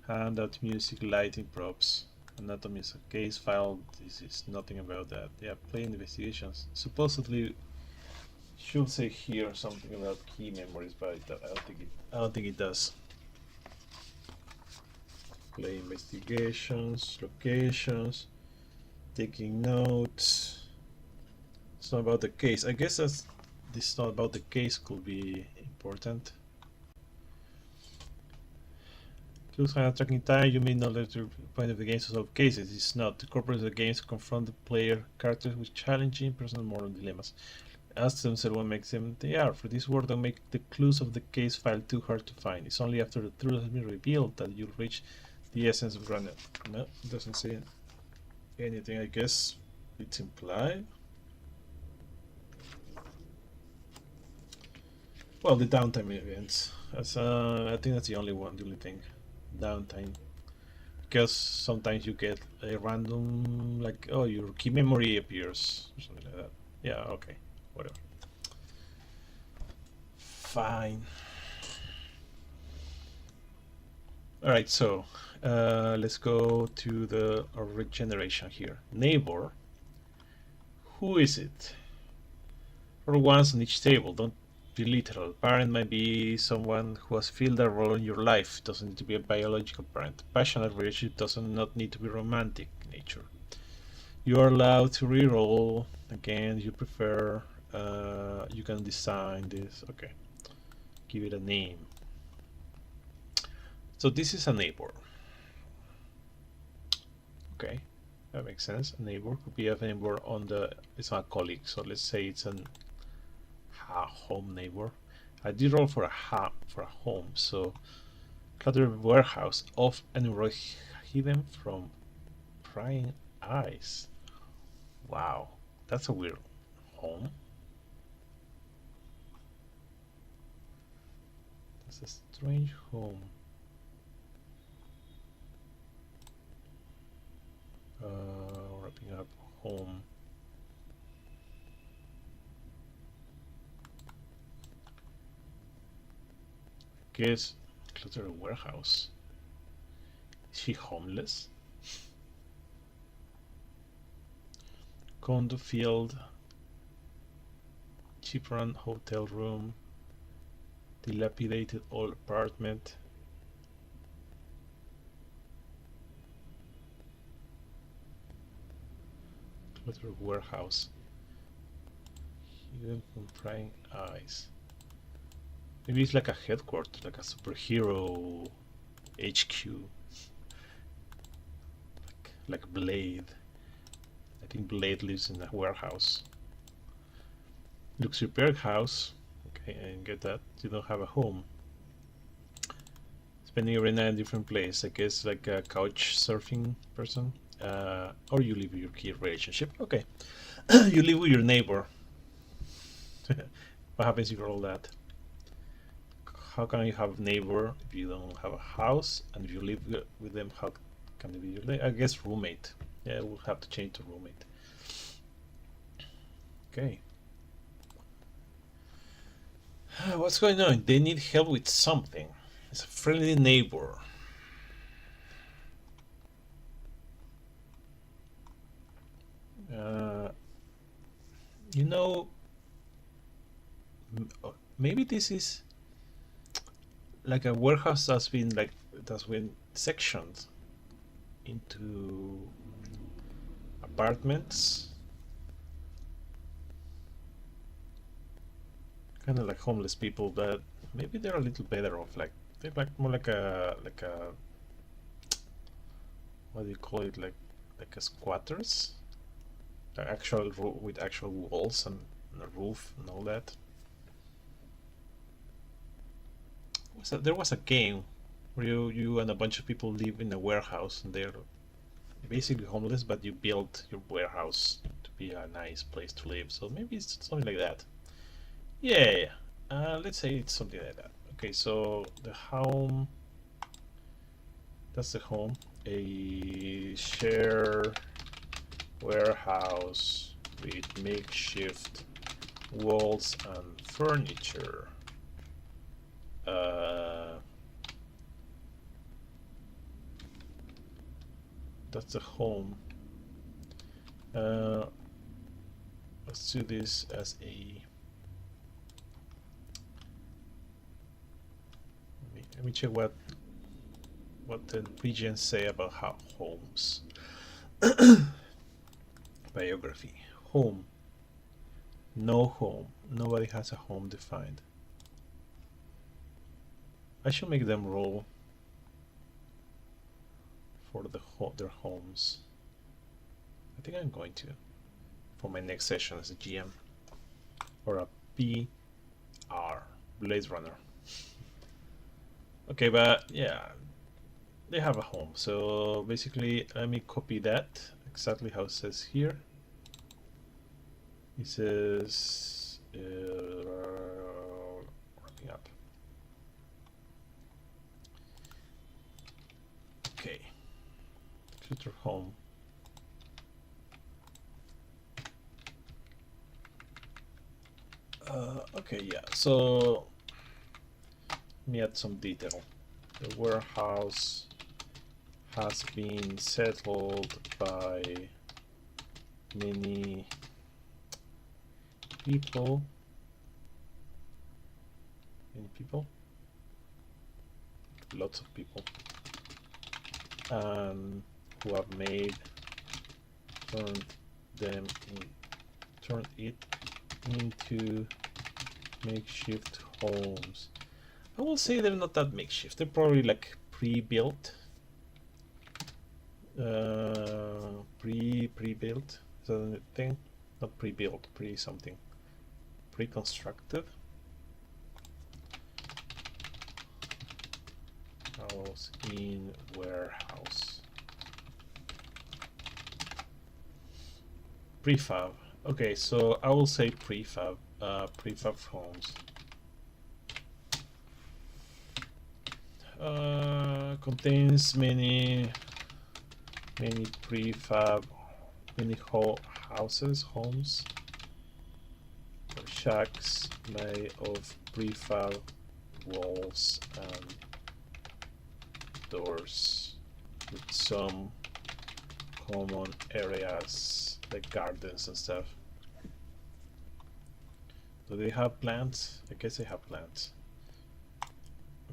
[SPEAKER 1] Handout, music, lighting, props. Anatomy is a case file. This is nothing about that. Yeah, play investigations. Supposedly should say here something about key memories, but I don't think it does. Play investigations, locations, taking notes. It's not about the case. I guess this is not about the case could be important. Clues are tracking time. You may not let your point of the game to solve cases. It's not. The corporate of the games to confront the player characters with challenging personal moral dilemmas. Ask themselves what makes them they are. For this work, don't make the clues of the case file too hard to find. It's only after the truth has been revealed that you'll reach the essence of Granite. No, it doesn't say anything. I guess it's implied. Well, the downtime events. I think that's the only thing. Downtime. Because sometimes you get a random, like, oh, your key memory appears, or something like that. Yeah, okay. Whatever. Fine. Alright, so let's go to the regeneration here. Neighbor. Who is it? For once on each table, don't be literal. Parent might be someone who has filled a role in your life. Doesn't need to be a biological parent. Passionate relationship doesn't not need to be romantic in nature. You are allowed to reroll again. You prefer. You can design this. Okay, give it a name. So this is a neighbor. Okay, that makes sense. A neighbor could be a neighbor on the. It's not a colleague. So let's say it's a home neighbor. I did roll for a home. So cluttered warehouse off and hidden from prying eyes. Wow, that's a weird home. That's a strange home. Wrapping up home. Guess cluttered warehouse. Is she homeless? Condo field, cheap run hotel room, dilapidated old apartment. Cluttered warehouse, hidden from prying eyes. Maybe it's like a headquarters, like a superhero HQ, like Blade. I think Blade lives in a warehouse. Looks repaired house. Okay, I get that. You don't have a home. Spending every night in a different place. I guess like a couch surfing person. Or you live with your key relationship. Okay. You live with your neighbor. What happens if you roll that? How can you have a neighbor if you don't have a house? And if you live with them, how can it be your neighbor? I guess roommate. Yeah, we'll have to change to roommate. Okay. What's going on? They need help with something. It's a friendly neighbor. You know, maybe this is like a warehouse that's been sectioned into apartments, kind of like homeless people, but maybe they're a little better off. Like they're like more like a what do you call it? Like a squatters, actual with actual walls and a roof and all that. There was a game where you and a bunch of people live in a warehouse and they're basically homeless, but you build your warehouse to be a nice place to live. So maybe it's something like that. Yeah, let's say it's something like that. Okay, so the home, that's the home. A share warehouse with makeshift walls and furniture. That's the home. Let's do this as a. Let me check what the regions say about how homes. Biography. Home. No home. Nobody has a home defined. I should make them roll for their homes. I think I'm going to for my next session as a GM or a PR, Blade Runner. Okay, but yeah, they have a home. So basically, let me copy that exactly how it says here. It says wrapping up. Okay, future home. Okay, yeah. So let me add some detail. The warehouse has been settled by many people. Lots of people, who have turned it into makeshift homes. I will say they're not that makeshift. They're probably like pre-built. Pre-built. Is that a thing? Not pre-built. Pre-something. Pre-constructed. House in warehouse. Prefab. Okay, so I will say prefab. Prefab homes. Contains many prefab, homes, or shacks made of prefab walls and doors with some common areas like gardens and stuff. Do they have plants? I guess they have plants.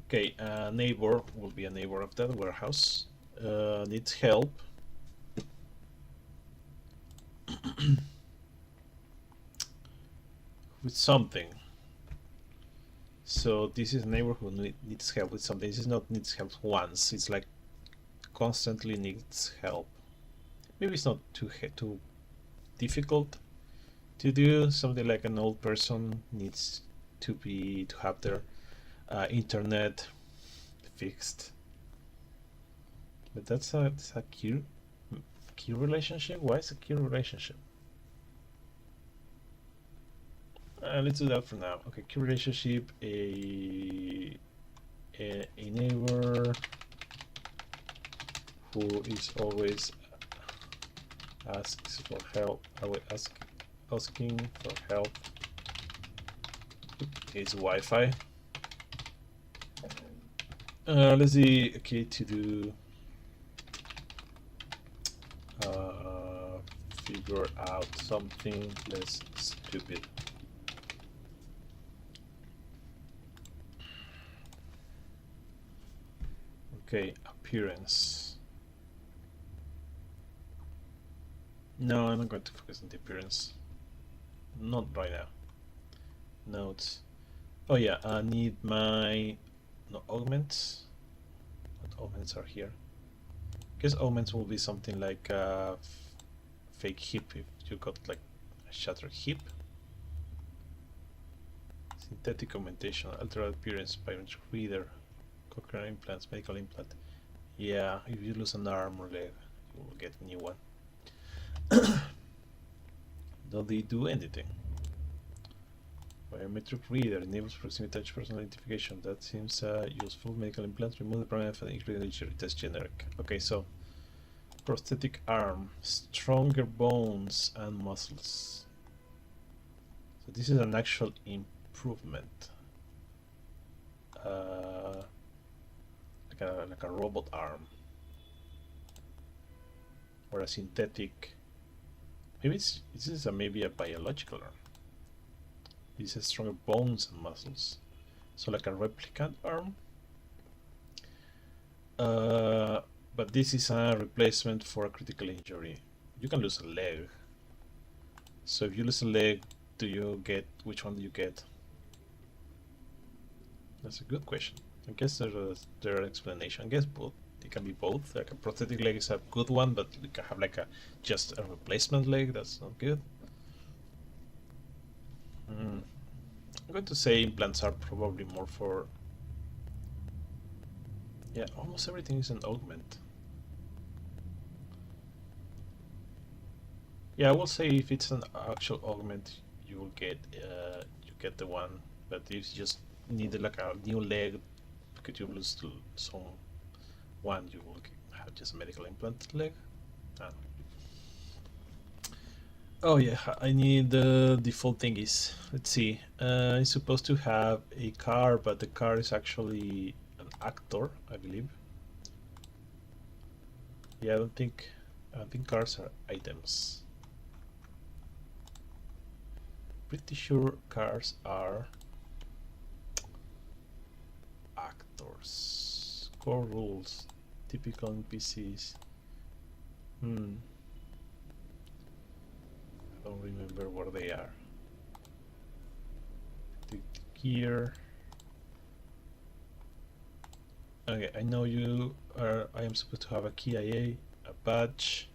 [SPEAKER 1] Okay, neighbor will be a neighbor of that warehouse. Needs help. With something. So this is a neighbor who needs help with something. This is not needs help once. It's like constantly needs help. Maybe it's not too difficult to do. Something like an old person needs to have their internet fixed. But that's a key relationship. Why is a key relationship? Let's do that for now. Okay, key relationship. A neighbor who is always asks for help. Asking for help. Is Wi-Fi. Let's see. Okay, to do. Figure out something. Let's stupid. Okay, appearance. No, I'm not going to focus on the appearance. Not right now. Notes. Oh yeah, I need my augments. What augments are here? I guess augments will be something like a fake hip if you got like a shattered hip. Synthetic augmentation, altered appearance, biometric reader, cochlear implants, medical implant. Yeah, if you lose an arm or leg, you will get a new one. Do they do anything? Biometric reader enables proximity touch personal identification. That seems useful. Medical implants remove the problem of an injury test generic. Okay, so prosthetic arm, stronger bones and muscles. So this is an actual improvement. Like a robot arm. Or a synthetic. Maybe this is maybe a biological arm. This has stronger bones and muscles. So like a replicant arm. But this is a replacement for a critical injury. You can lose a leg. So if you lose a leg, which one do you get? That's a good question. I guess there's an explanation. I guess both. It can be both. Like a prosthetic leg is a good one, but you can have like just a replacement leg. That's not good. I'm going to say implants are probably more for. Yeah, almost everything is an augment. Yeah, I will say if it's an actual augment, you will get the one. But if you just need like a new leg, because you lose some one, you will have just a medical implant leg. Oh yeah, I need the default thingies. Let's see. I'm supposed to have a car, but the car is actually an actor, I believe. Yeah, I think cars are items. Pretty sure cars are actors. Core rules, typical NPCs. I don't remember where they are. The gear. Okay, I know you are. I am supposed to have a KIA, a badge,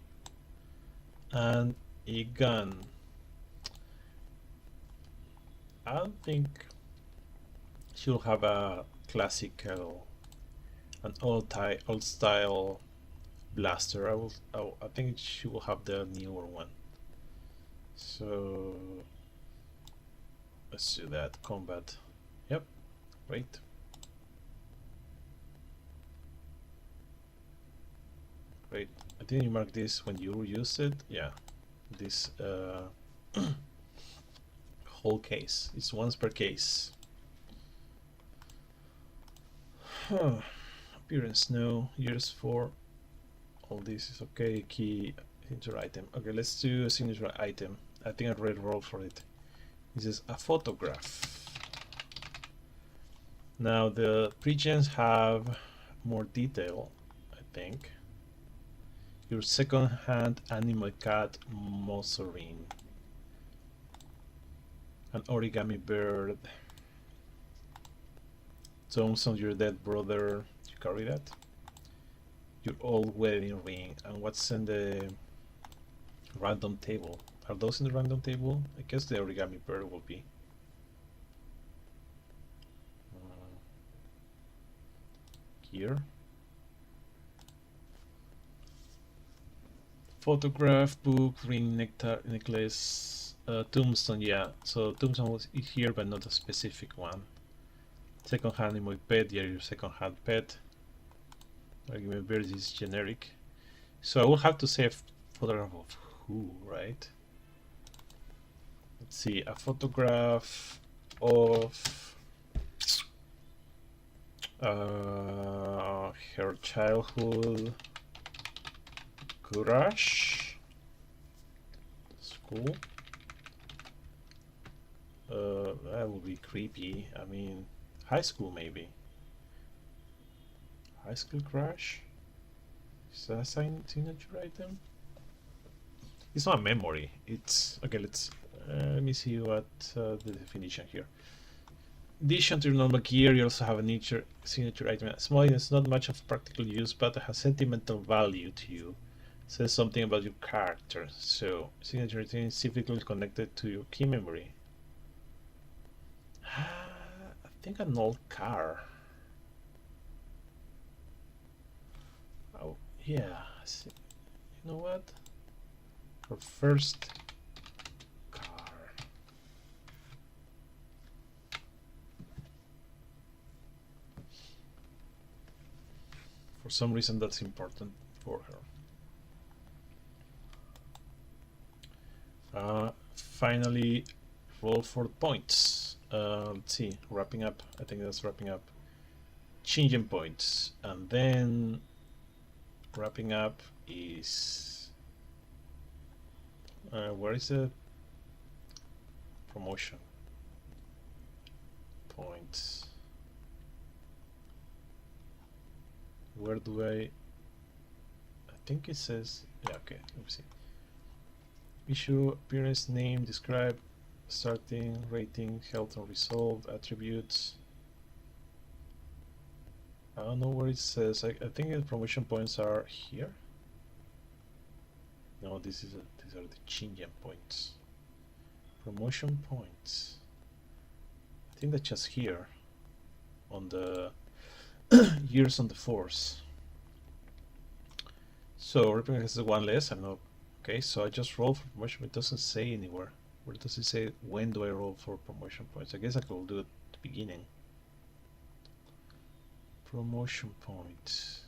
[SPEAKER 1] and a gun. I don't think she'll have a classical, an old style blaster. I think she will have the newer one. So let's do that. Combat. Yep. Great. Great. I think you mark this when you used it. Yeah. This whole case. It's once per case. Appearance no. Years 4. All this is okay. Key signature item. Okay, let's do a signature item. I think I read roll for it. This is a photograph. Now the pre-gens have more detail, I think. Your second-hand animal cat, Mozzarine. An origami bird. Tombs on your dead brother. You carry that? Your old wedding ring. And what's in the random table? Are those in the random table? I guess the origami bird will be. Here. Photograph, book, ring, necklace, tombstone. Yeah, so tombstone was here, but not a specific one. Second-hand animal pet. Yeah, your second-hand pet. Argument bird is generic. So I will have to say a photograph of who, right? Let's see, a photograph of her childhood crush. School. That would be creepy. I mean, high school maybe. High school crush? Is that a signature item? It's not memory. It's okay. Let me see what the definition here. In addition to your normal gear, you also have a signature item. Small, it's not much of practical use, but it has sentimental value to you. It says something about your character. So, signature item is typically connected to your key memory. I think an old car. Oh, yeah. You know what? Our first car. For some reason, that's important for her. Finally, roll for points. Let's see, wrapping up. I think that's wrapping up. Changing points, and then wrapping up is where is the promotion points? Where do I think it says, yeah, okay, let me see. Issue, appearance, name, describe, starting, rating, health or resolve, attributes. I don't know where it says. I think the promotion points are here. No, these are the changing points. Promotion points. I think that's just here on the years on the force. So Ripping has one less. I'm not okay. So I just roll for promotion. It doesn't say anywhere. Where does it say when do I roll for promotion points? I guess I could do it at the beginning. Promotion points.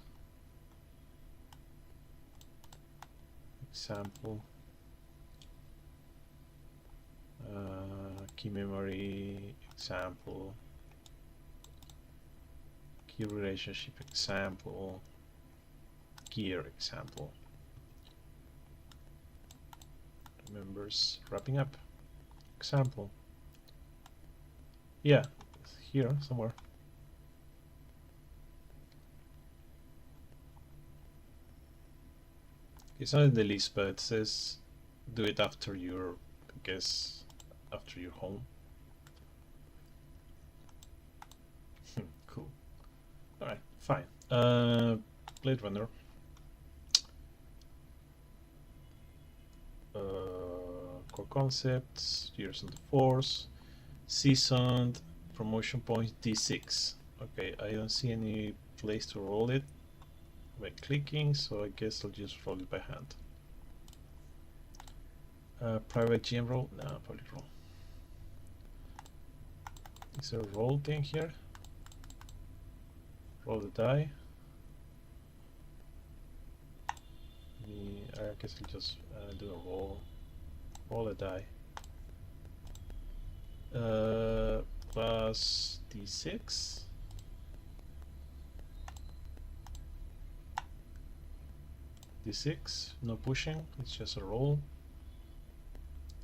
[SPEAKER 1] Example. Key memory example. Key relationship example. Gear example. Members wrapping up example. Yeah, here somewhere. It's not in the list, but it says do it after your, I guess, after you're home. Cool. Alright, fine. Blade Runner. Core concepts, years on the force, seasoned, promotion points, D6. Okay, I don't see any place to roll it by clicking, so I guess I'll just roll it by hand. Private GM roll? No, public roll. Is there a roll thing here? Roll the die. I guess I'll just do a roll. Roll a die. Plus D6. D6, no pushing, it's just a roll.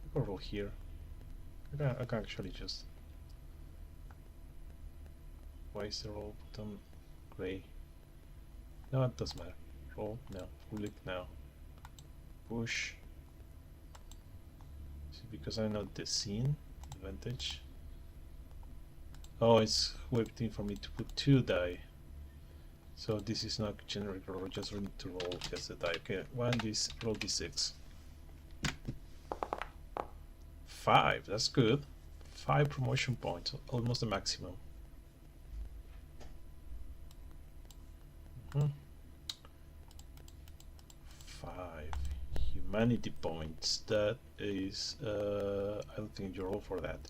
[SPEAKER 1] I can roll here. I can actually just. Why is the roll button gray? No, it doesn't matter. Roll, no. Click now. Push. See, because I know the scene advantage. Oh, it's waiting for me to put 2 die. So this is not generic roll, just need to roll just the die. Okay, roll D6. 5, that's good. 5 promotion points, almost the maximum. 5 humanity points. That is, I don't think you roll for that.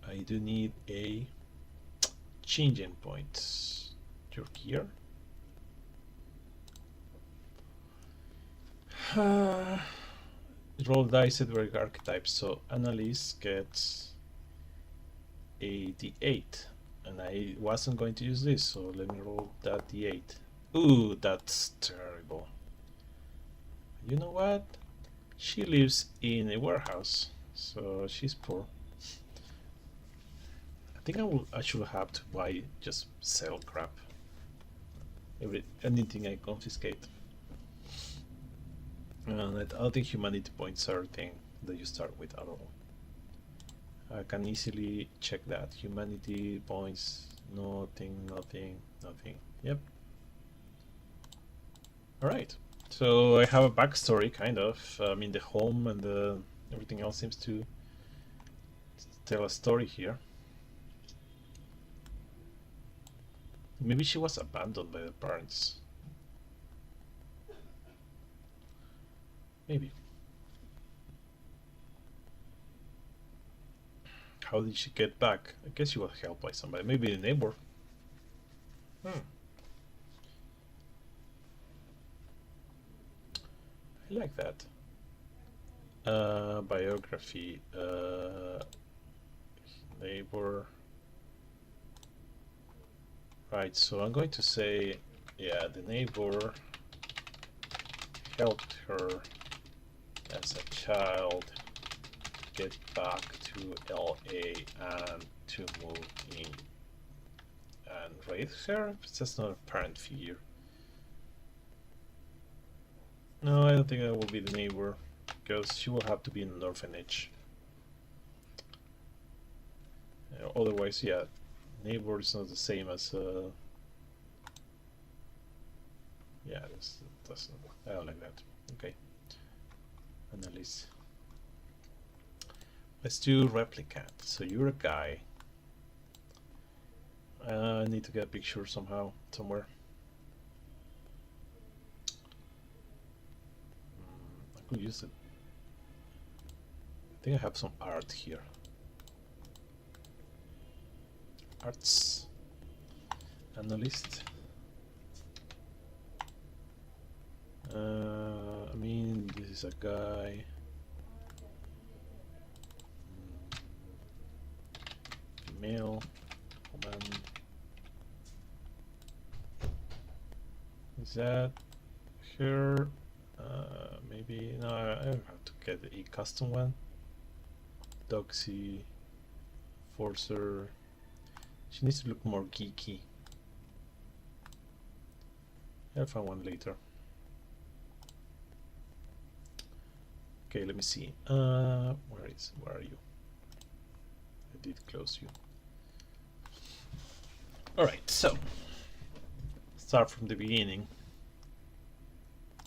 [SPEAKER 1] I do need a changing points. Your gear. Roll dice at very archetypes, so analyst gets a d8, and I wasn't going to use this, so let me roll that d8. Ooh, that's terrible. You know what? She lives in a warehouse, So she's poor. I think I should have to buy, just sell crap. Anything I confiscate. And I don't think humanity points are a thing that you start with at all. I can easily check that. Humanity points, nothing. Yep. Alright. So I have a backstory, kind of. I mean, the home and everything else seems to tell a story here. Maybe she was abandoned by the parents. Maybe. How did she get back? I guess she was helped by somebody. Maybe a neighbor. I like that. Biography. Neighbor. Right, so I'm going to say, yeah, the neighbor helped her as a child get back to LA and to move in and raise her. That's not a parent figure. No, I don't think that will be the neighbor, because she will have to be in an orphanage. Otherwise, yeah, neighbor is not the same as yeah, that's I don't like that. Okay, Annalise. Let's do replicant. So you're a guy. I need to get a picture somehow, somewhere. I could use it. I think I have some art here. Arts. Analyst. I mean, this is a guy. Female. Woman. Is that her? Maybe. No, I have to get a custom one. Doxy. Forcer. She needs to look more geeky. I'll find one later. Okay, let me see. Where are you? I did close you. Alright, so start from the beginning.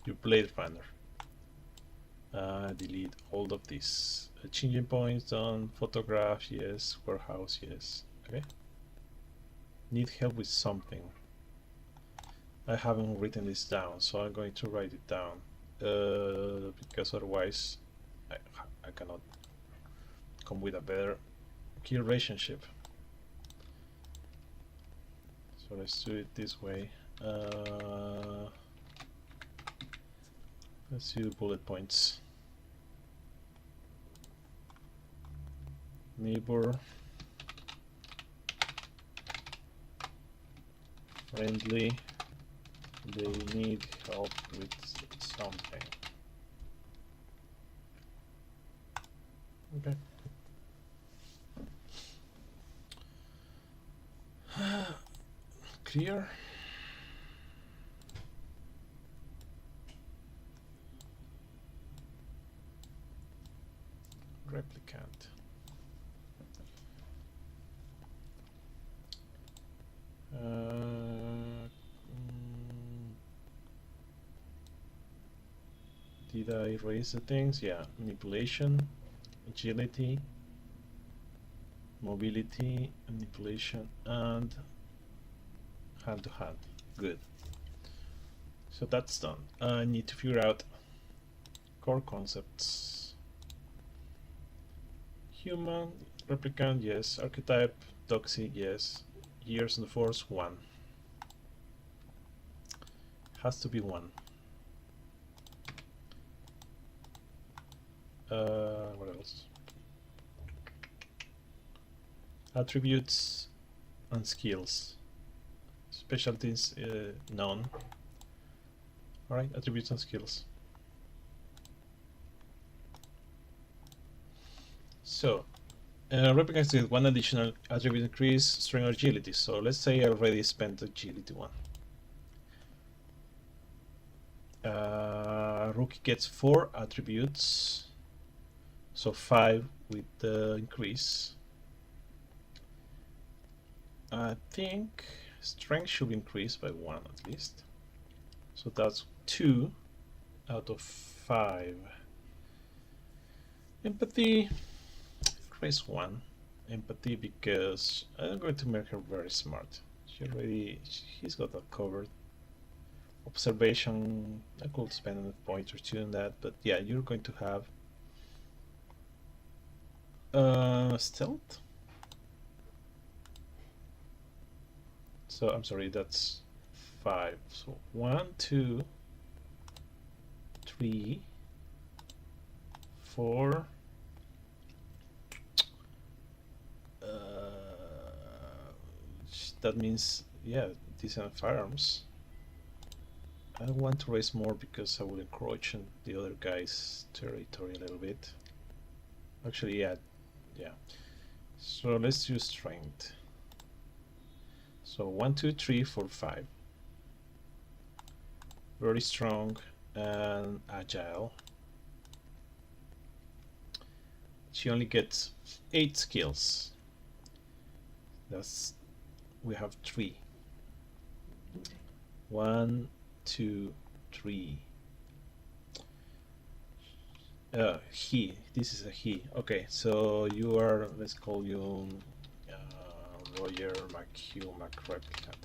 [SPEAKER 1] Your Blade Runner. Delete all of this. Changing points done. Photograph, yes. Warehouse, yes. Okay. Need help with something. I haven't written this down, so I'm going to write it down. Because otherwise I cannot come with a better key relationship. So let's do it this way. Let's do bullet points. Neighbor. Friendly. They need help with something. Okay. Clear. Replicant. Did I erase the things? Yeah. Manipulation, agility, mobility, manipulation, and hand to hand. Good. So that's done. I need to figure out core concepts. Human, replicant, yes. Archetype, Doxy, yes. Years in the Force, 1. Has to be 1. What else? Attributes and skills. Specialties, none. Alright, attributes and skills. So replicants with one additional attribute increase strength or agility. So let's say I already spent agility one. Rookie gets 4 attributes, so 5 with the increase. I think strength should increase by 1 at least. So that's 2 out of 5. Empathy, raise 1. Empathy because I'm going to make her very smart. She's got that covered. Observation, I could spend a point or 2 on that, but yeah, you're going to have stealth. So I'm sorry, that's 5. So 1, 2, 3, 4. That means, yeah, decent firearms. I want to raise more because I will encroach on the other guy's territory a little bit. Actually, yeah. So let's use strength. So 1, 2, 3, 4, 5. Very strong and agile. She only gets 8 skills. We have 3. 1, 2, 3. He. This is a he. Okay, so you are. Let's call you Roger McHugh McReplicant.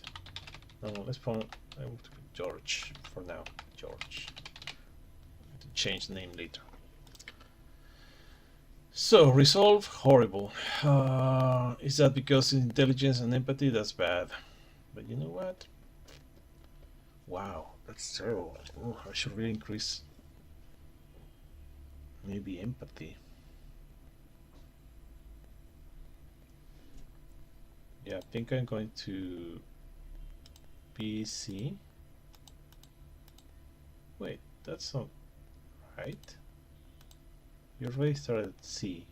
[SPEAKER 1] No, let's put. I want to put George for now. George. To change the name later. So resolve horrible. Is that because intelligence and empathy? That's bad. But you know what? Wow, that's terrible. Ooh, I should really increase maybe empathy. Yeah, I think I'm going to BC. Wait, that's not right. You already started at C.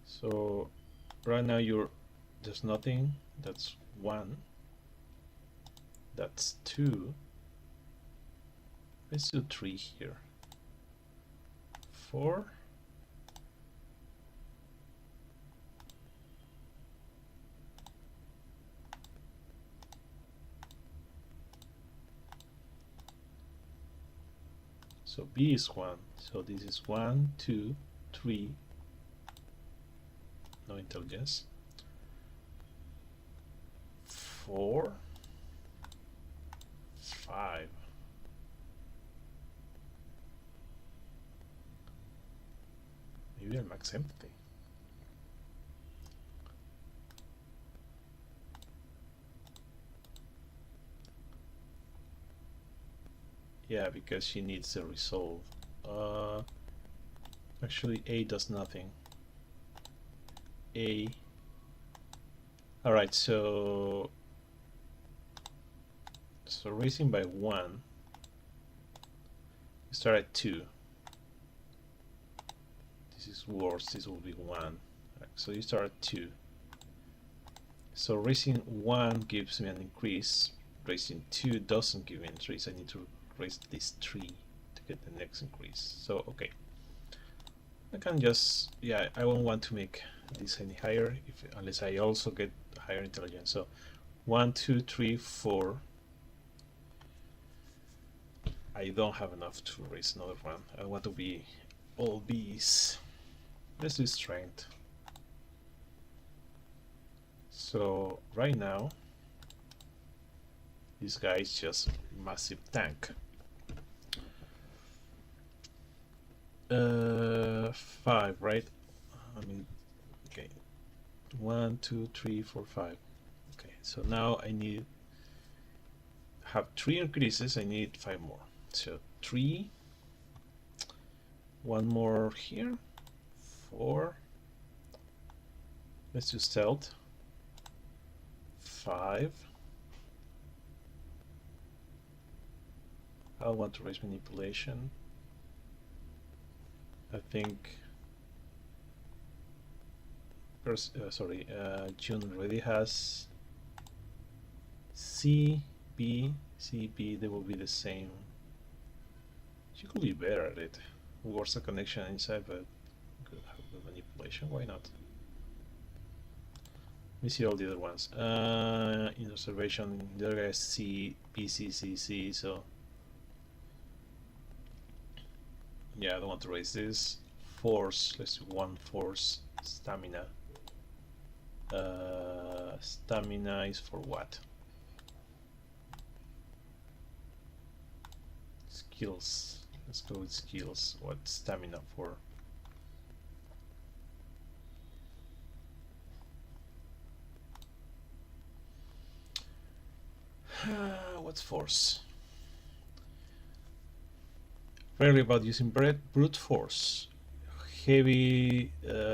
[SPEAKER 1] So right now there's nothing. That's 1. That's 2. Let's do 3 here. 4. So B is 1. So this is 1, 2, 3. No intelligence. 4, 5. Maybe I'll max empathy. Yeah, because she needs a resolve. Actually, A does nothing. A. Alright, so raising by 1. You start at 2. This is worse. This will be 1. Right, so you start at 2. So raising 1 gives me an increase. Raising 2 doesn't give me an increase. I need to raise this 3 to get the next increase. So okay, I can just, yeah, I won't want to make this any higher unless I also get higher intelligence. So 1, 2, 3, 4. I don't have enough to raise another one. I want to be all B's. Let's do strength. So right now this guy is just massive tank. 5, right? I mean, okay, 1, 2, 3, 4, 5. Okay, so now I have 3 increases. I need 5 more. So 3, 1 more here, 4. Let's do stealth. 5. I want to raise manipulation. I think. June already has C, B, C, B. They will be the same. She could be better at it. Worse a connection inside, but could have the manipulation. Why not? Let me see all the other ones. In observation, the other guy is C, B, C, C, C. So yeah, I don't want to raise this. Force. Let's do 1 force. Stamina. Stamina is for what? Skills. Let's go with skills. What stamina for? What's force? Rarely about using brute force. Heavy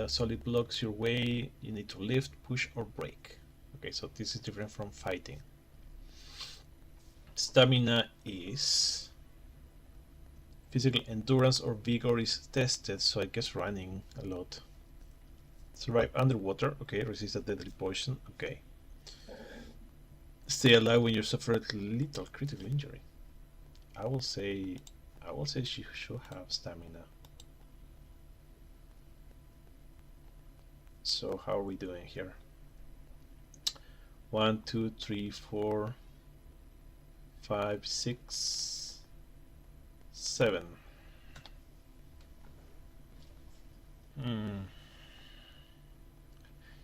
[SPEAKER 1] solid blocks your way, you need to lift, push, or break. Okay, so this is different from fighting. Stamina is physical endurance or vigor is tested, so I guess running a lot. Survive underwater, okay. Resist a deadly poison, okay. Stay alive when you suffer a little critical injury. I will say she should have stamina. So how are we doing here? 1, 2, 3, 4, 5, 6, 7.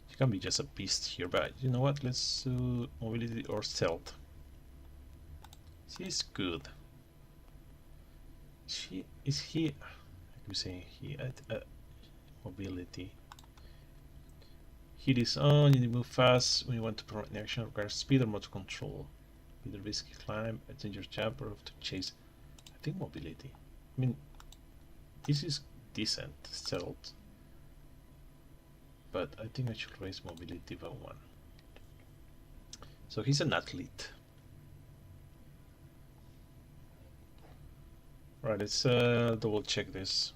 [SPEAKER 1] She can be just a beast here, but you know what? Let's do mobility or stealth. She's good. She is he. I could say he mobility. Heat is on, you need to move fast when you want to promote an action requires speed or motor control. With a risky climb, a dangerous jump, or to chase. I think mobility. I mean, this is decent, stealth. But I think I should raise mobility by 1. So he's an athlete. Right, let's double check this.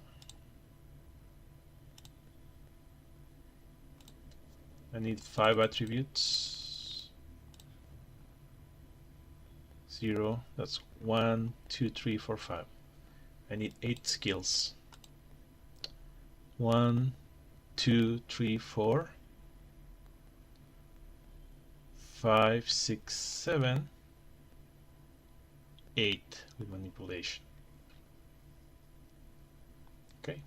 [SPEAKER 1] I need 5 attributes. 0, that's 1, 2, 3, 4, 5. I need 8 skills. 1, 2, 3, 4, 5, 6, 7, 8 with manipulation. Okay.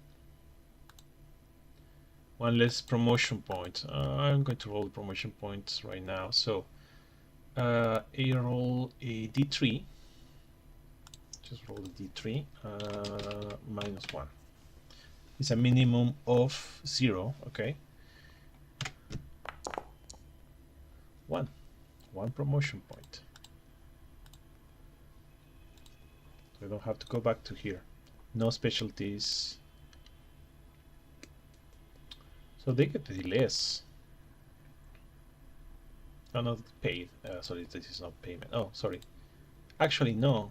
[SPEAKER 1] 1 less promotion point. I'm going to roll the promotion points right now. So I roll a d3. Just roll the d3. -1. It's a minimum of 0. Okay. 1 promotion point. So I don't have to go back to here. No specialties. So they get the less. Oh, not paid. Sorry, this is not payment. Oh, sorry. Actually, no.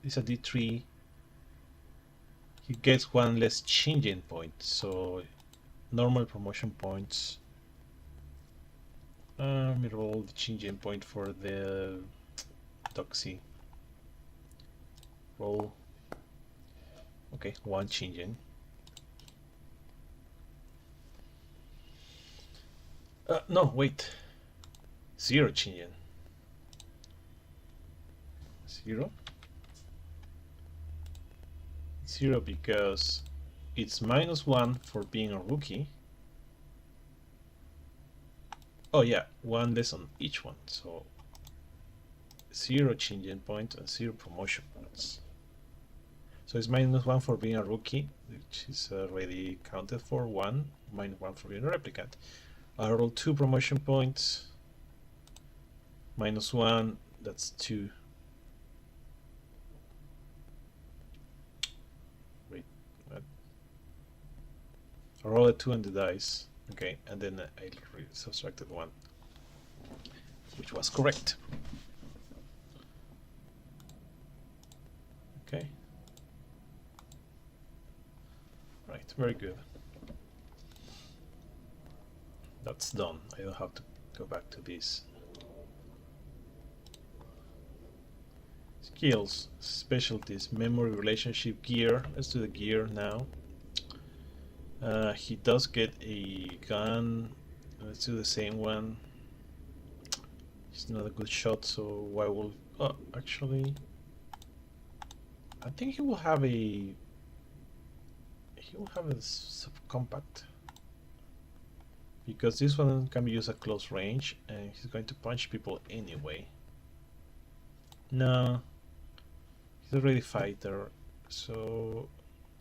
[SPEAKER 1] It's a D3. He gets 1 less changing point. So normal promotion points. Let me roll the changing point for the Doxy. Roll. Okay, 1 changing. No, wait. 0 changing. 0? 0 because it's -1 for being a rookie. Oh yeah, 1 less on each one. So 0 changing point and 0 promotion points. So it's -1 for being a rookie, which is already counted for 1, -1 for being a replicant. I roll 2 promotion points, -1, that's 2. Wait, what? I roll a 2 on the dice, okay, and then I subtracted 1, which was correct. Okay. Right. It's very good. That's done. I don't have to go back to this. Skills, specialties, memory, relationship, gear. Let's do the gear now. He does get a gun. Let's do the same one. He's not a good shot, so why will... Oh, actually... I think he will have a... He will have a subcompact. Because this one can be used at close range, and he's going to punch people anyway. No. He's already fighter, so...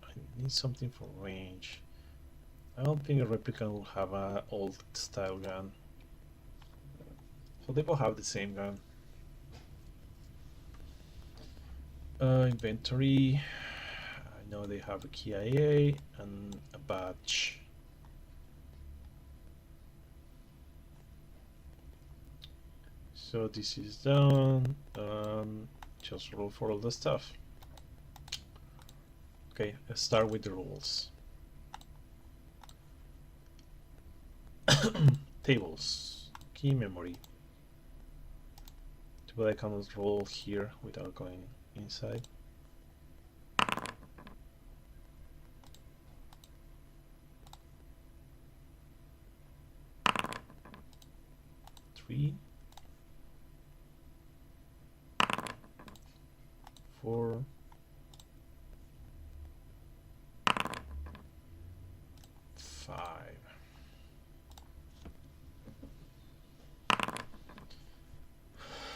[SPEAKER 1] I need something for range. I don't think a replicant will have an old style gun. So they both have the same gun. Inventory. I know they have a KIA and a badge. So this is done. Just roll for all the stuff. Okay, let's start with the rules. Tables, key memory. But I cannot roll here without going inside. Three, 4, 5.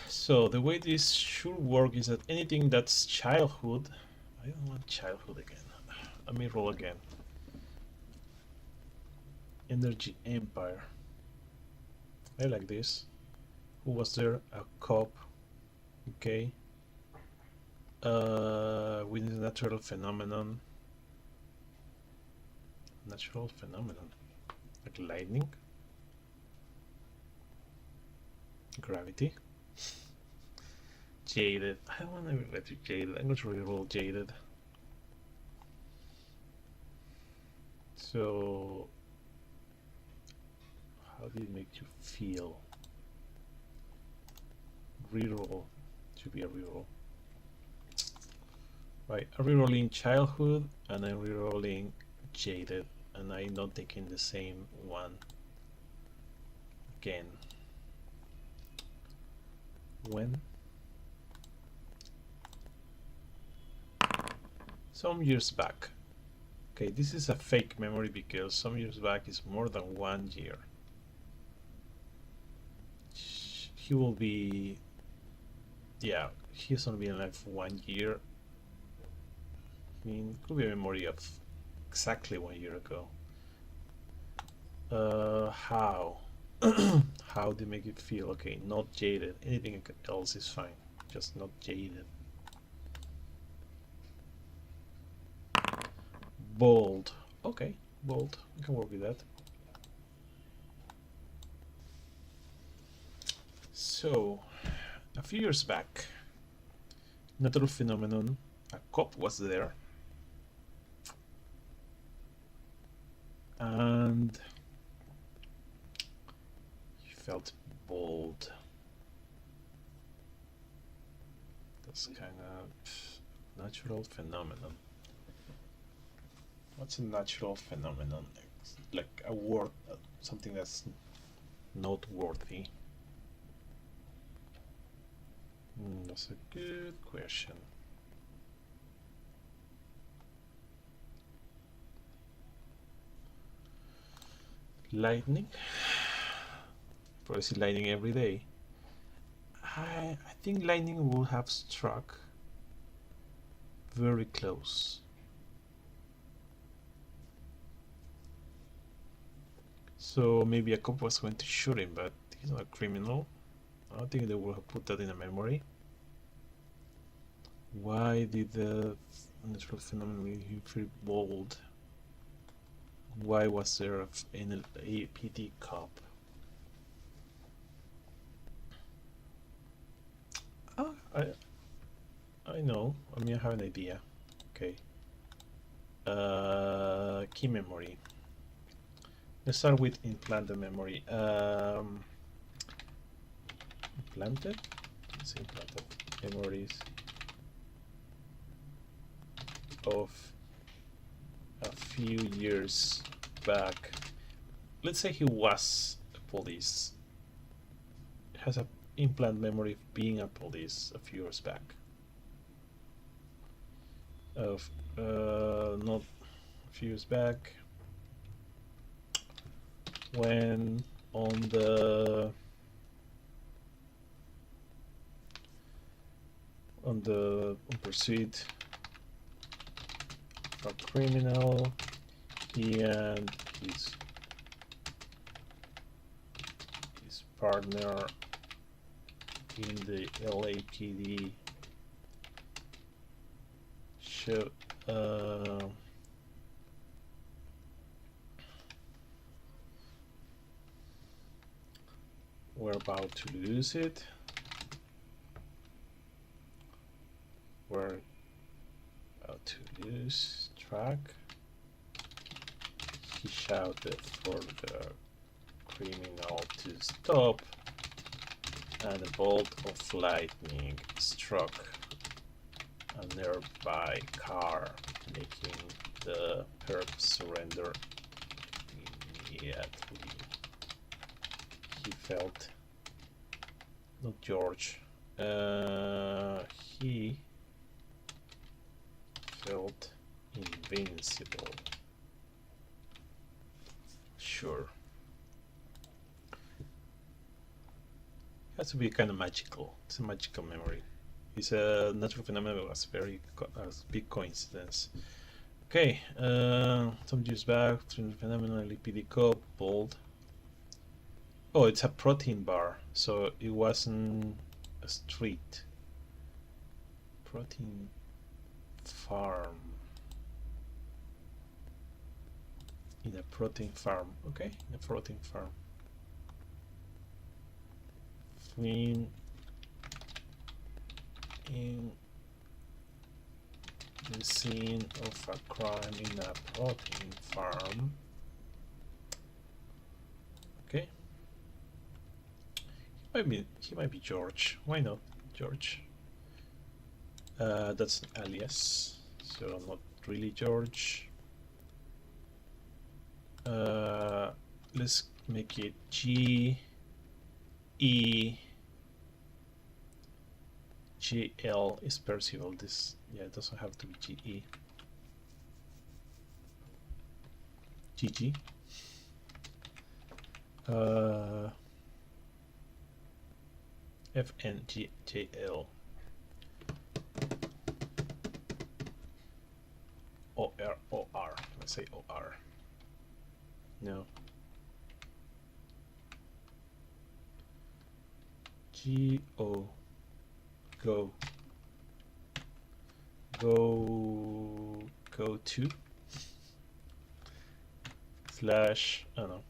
[SPEAKER 1] So the way this should work is that anything that's childhood, I don't want childhood again. Let me roll again. Energy Empire. I like this. Who was there? A cop. Okay. Within the natural phenomenon. Natural phenomenon. Like lightning. Gravity. Jaded. I don't want to let you jaded. I'm going to reroll jaded. So, how did it make you feel? Reroll. Should be a reroll. Right, I'm rerolling childhood and I'm rerolling jaded, and I'm not taking the same one again. When? Some years back. Okay, this is a fake memory because some years back is more than 1 year. He will be... Yeah, he's only been alive for 1 year. I mean, it could be a memory of exactly 1 year ago. How? How did it make it feel? Okay, not jaded. Anything else is fine. Just not jaded. Bold. Okay, bold. We can work with that. So, a few years back, natural phenomenon, a cop was there. And he felt bold. That's kind of natural phenomenon. What's a natural phenomenon? It's like a word, something that's noteworthy. That's a good question. Lightning. Probably see lightning every day. I think lightning will have struck very close. So maybe a cop was going to shoot him, but he's not a criminal. I don't think they would have put that in a memory. Why did the natural phenomenon make him feel bold? Why was there an APD cop? Oh, I know. I mean, I have an idea. Okay. key memory. Let's start with implanted memory. Implanted? Let's implanted memories of a few years back. Let's say he was a police. Has a implant memory of being a police a few years back. Of not a few years back, when on pursuit of a criminal, he and his partner in the LAPD show we're about to lose it. We're about to lose track. He shouted for the criminal to stop, and a bolt of lightning struck a nearby car, making the perp surrender immediately. He felt, not George, he felt invincible. Sure. Has to be kind of magical. It's a magical memory. It's a natural phenomenon. It was very big coincidence. Okay, some years back, phenomenon LAPD cop bold. Oh, it's a protein bar, so it wasn't a street. Protein farm. In a protein farm. Okay, in a protein farm. Fleeing in the scene of a crime in a protein farm. Okay. He might be George. Why not George? That's an alias, so not really George. Let's make it G E G L is Percival. This, yeah, it doesn't have to be G E. G G. F N G J L. O R O R. Let's say O R. No. G O. Go to slash, I don't know,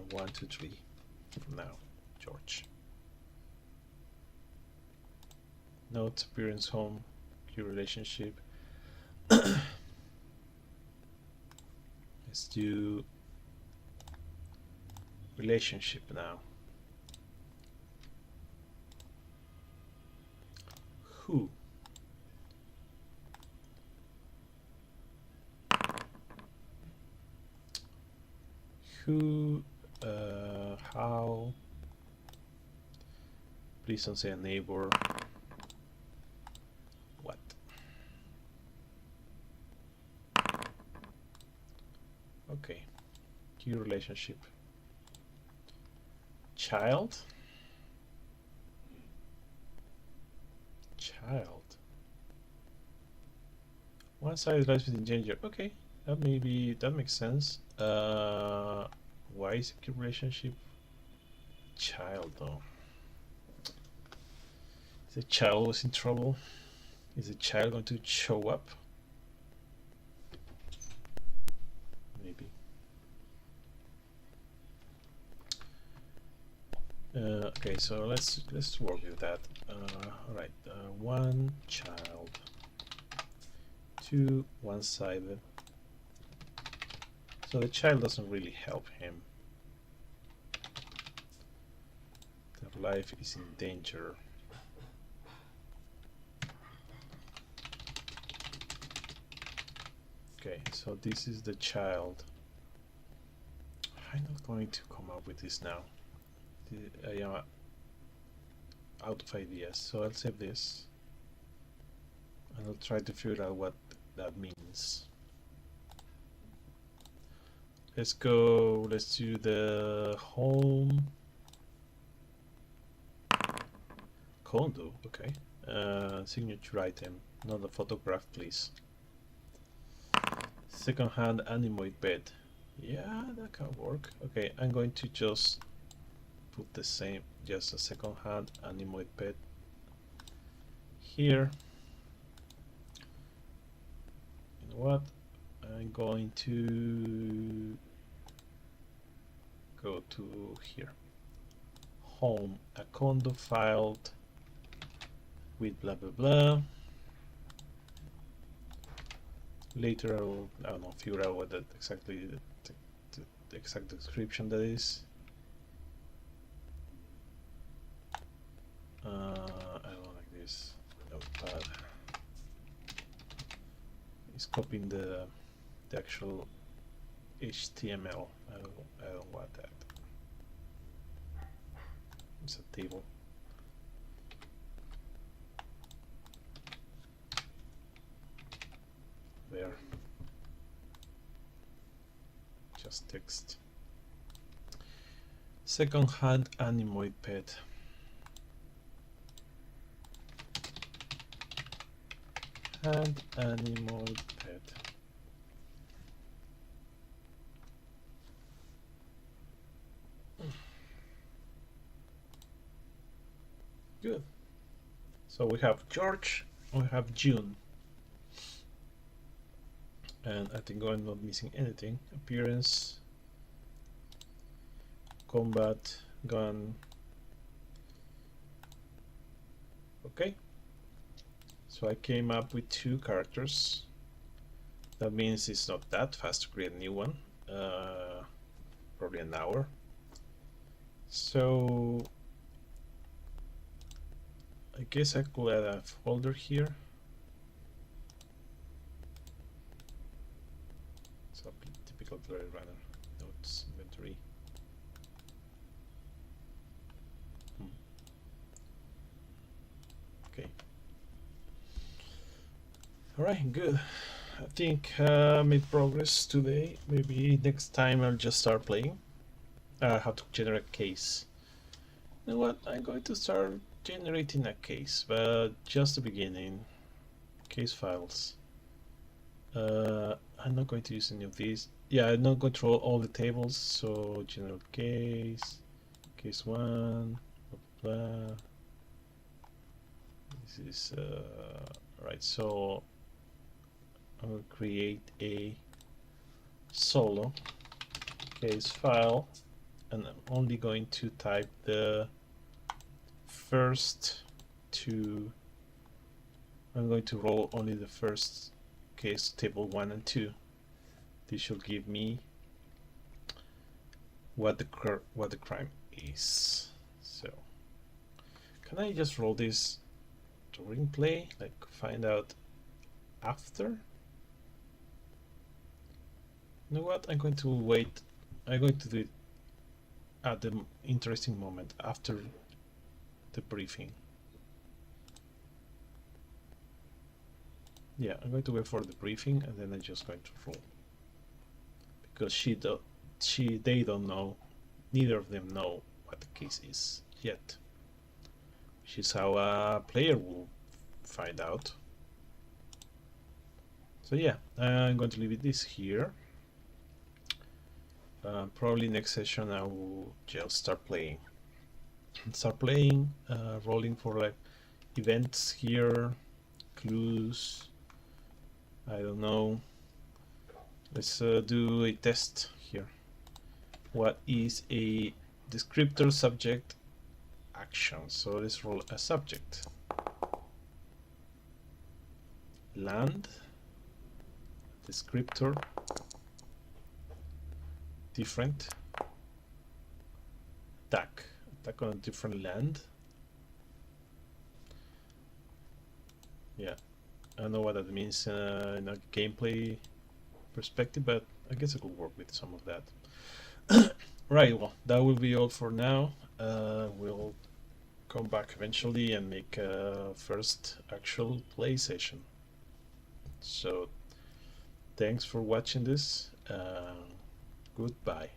[SPEAKER 1] 1 2 3 from now, George. Note, appearance, home, your relationship. Let's do relationship now. Who? Who? How? Please don't say a neighbor. What? Okay. Key relationship. Child? Child. One side lies within danger. Okay, that makes sense. Why is a key relationship? Child though. Is the child was in trouble? Is the child going to show up? Maybe. Okay, so let's work with that. All right, one child, two one-sided. So the child doesn't really help him. Their life is in danger. Okay, so this is the child. I'm not going to come up with this now. I am out of ideas, so I'll save this and I'll try to figure out what that means. Let's go, let's do the home condo. Okay, signature item, not a photograph, please. Second-hand animoid bed. Yeah, that can work. Okay, I'm going to just put the same, just a second-hand animoid bed here. You know what? I'm going to go to here. Home, a condo filed with blah blah blah. Later I will, I don't know, figure out what that exactly the exact description that is. I don't like this notepad. It's copying the actual HTML. I don't want that. It's a table. There. Just text. Second-hand animoid pet. Hand animoid pet. Good. So we have George, we have June. And I think I'm not missing anything. Appearance, combat, gun. Okay. So I came up with 2 characters. That means it's not that fast to create a new one. Probably an hour. So I guess I could add a folder here. So typical Blade Runner notes inventory. Okay. All right, good. I think made progress today. Maybe next time I'll just start playing. How to generate a case. You know what? I'm going to start generating a case, but just the beginning. Case files. I'm not going to use any of these. Yeah, I'm not going to roll all the tables. So general case, case 1, blah, blah, blah. This is right. So I'm going to create a solo case file, and I'm only going to type the first 2. I'm going to roll only the first case, table 1 and 2. This should give me what the crime is. So can I just roll this during play, like find out after? You know what? I'm going to wait. I'm going to do it at the interesting moment after the briefing. Yeah, I'm going to wait for the briefing and then I'm just going to roll, because they don't know, neither of them know what the case is yet, which is how a player will find out. So yeah, I'm going to leave this here. Probably next session I will just start playing, rolling for like events here, clues. I don't know. Let's do a test here. What is a descriptor, subject, action. So let's roll a subject. Land, descriptor, different, attack on a different land. Yeah, I don't know what that means in a gameplay perspective, but I guess I could work with some of that. Right, well, that will be all for now. We'll come back eventually and make a first actual play session. So thanks for watching this. Goodbye.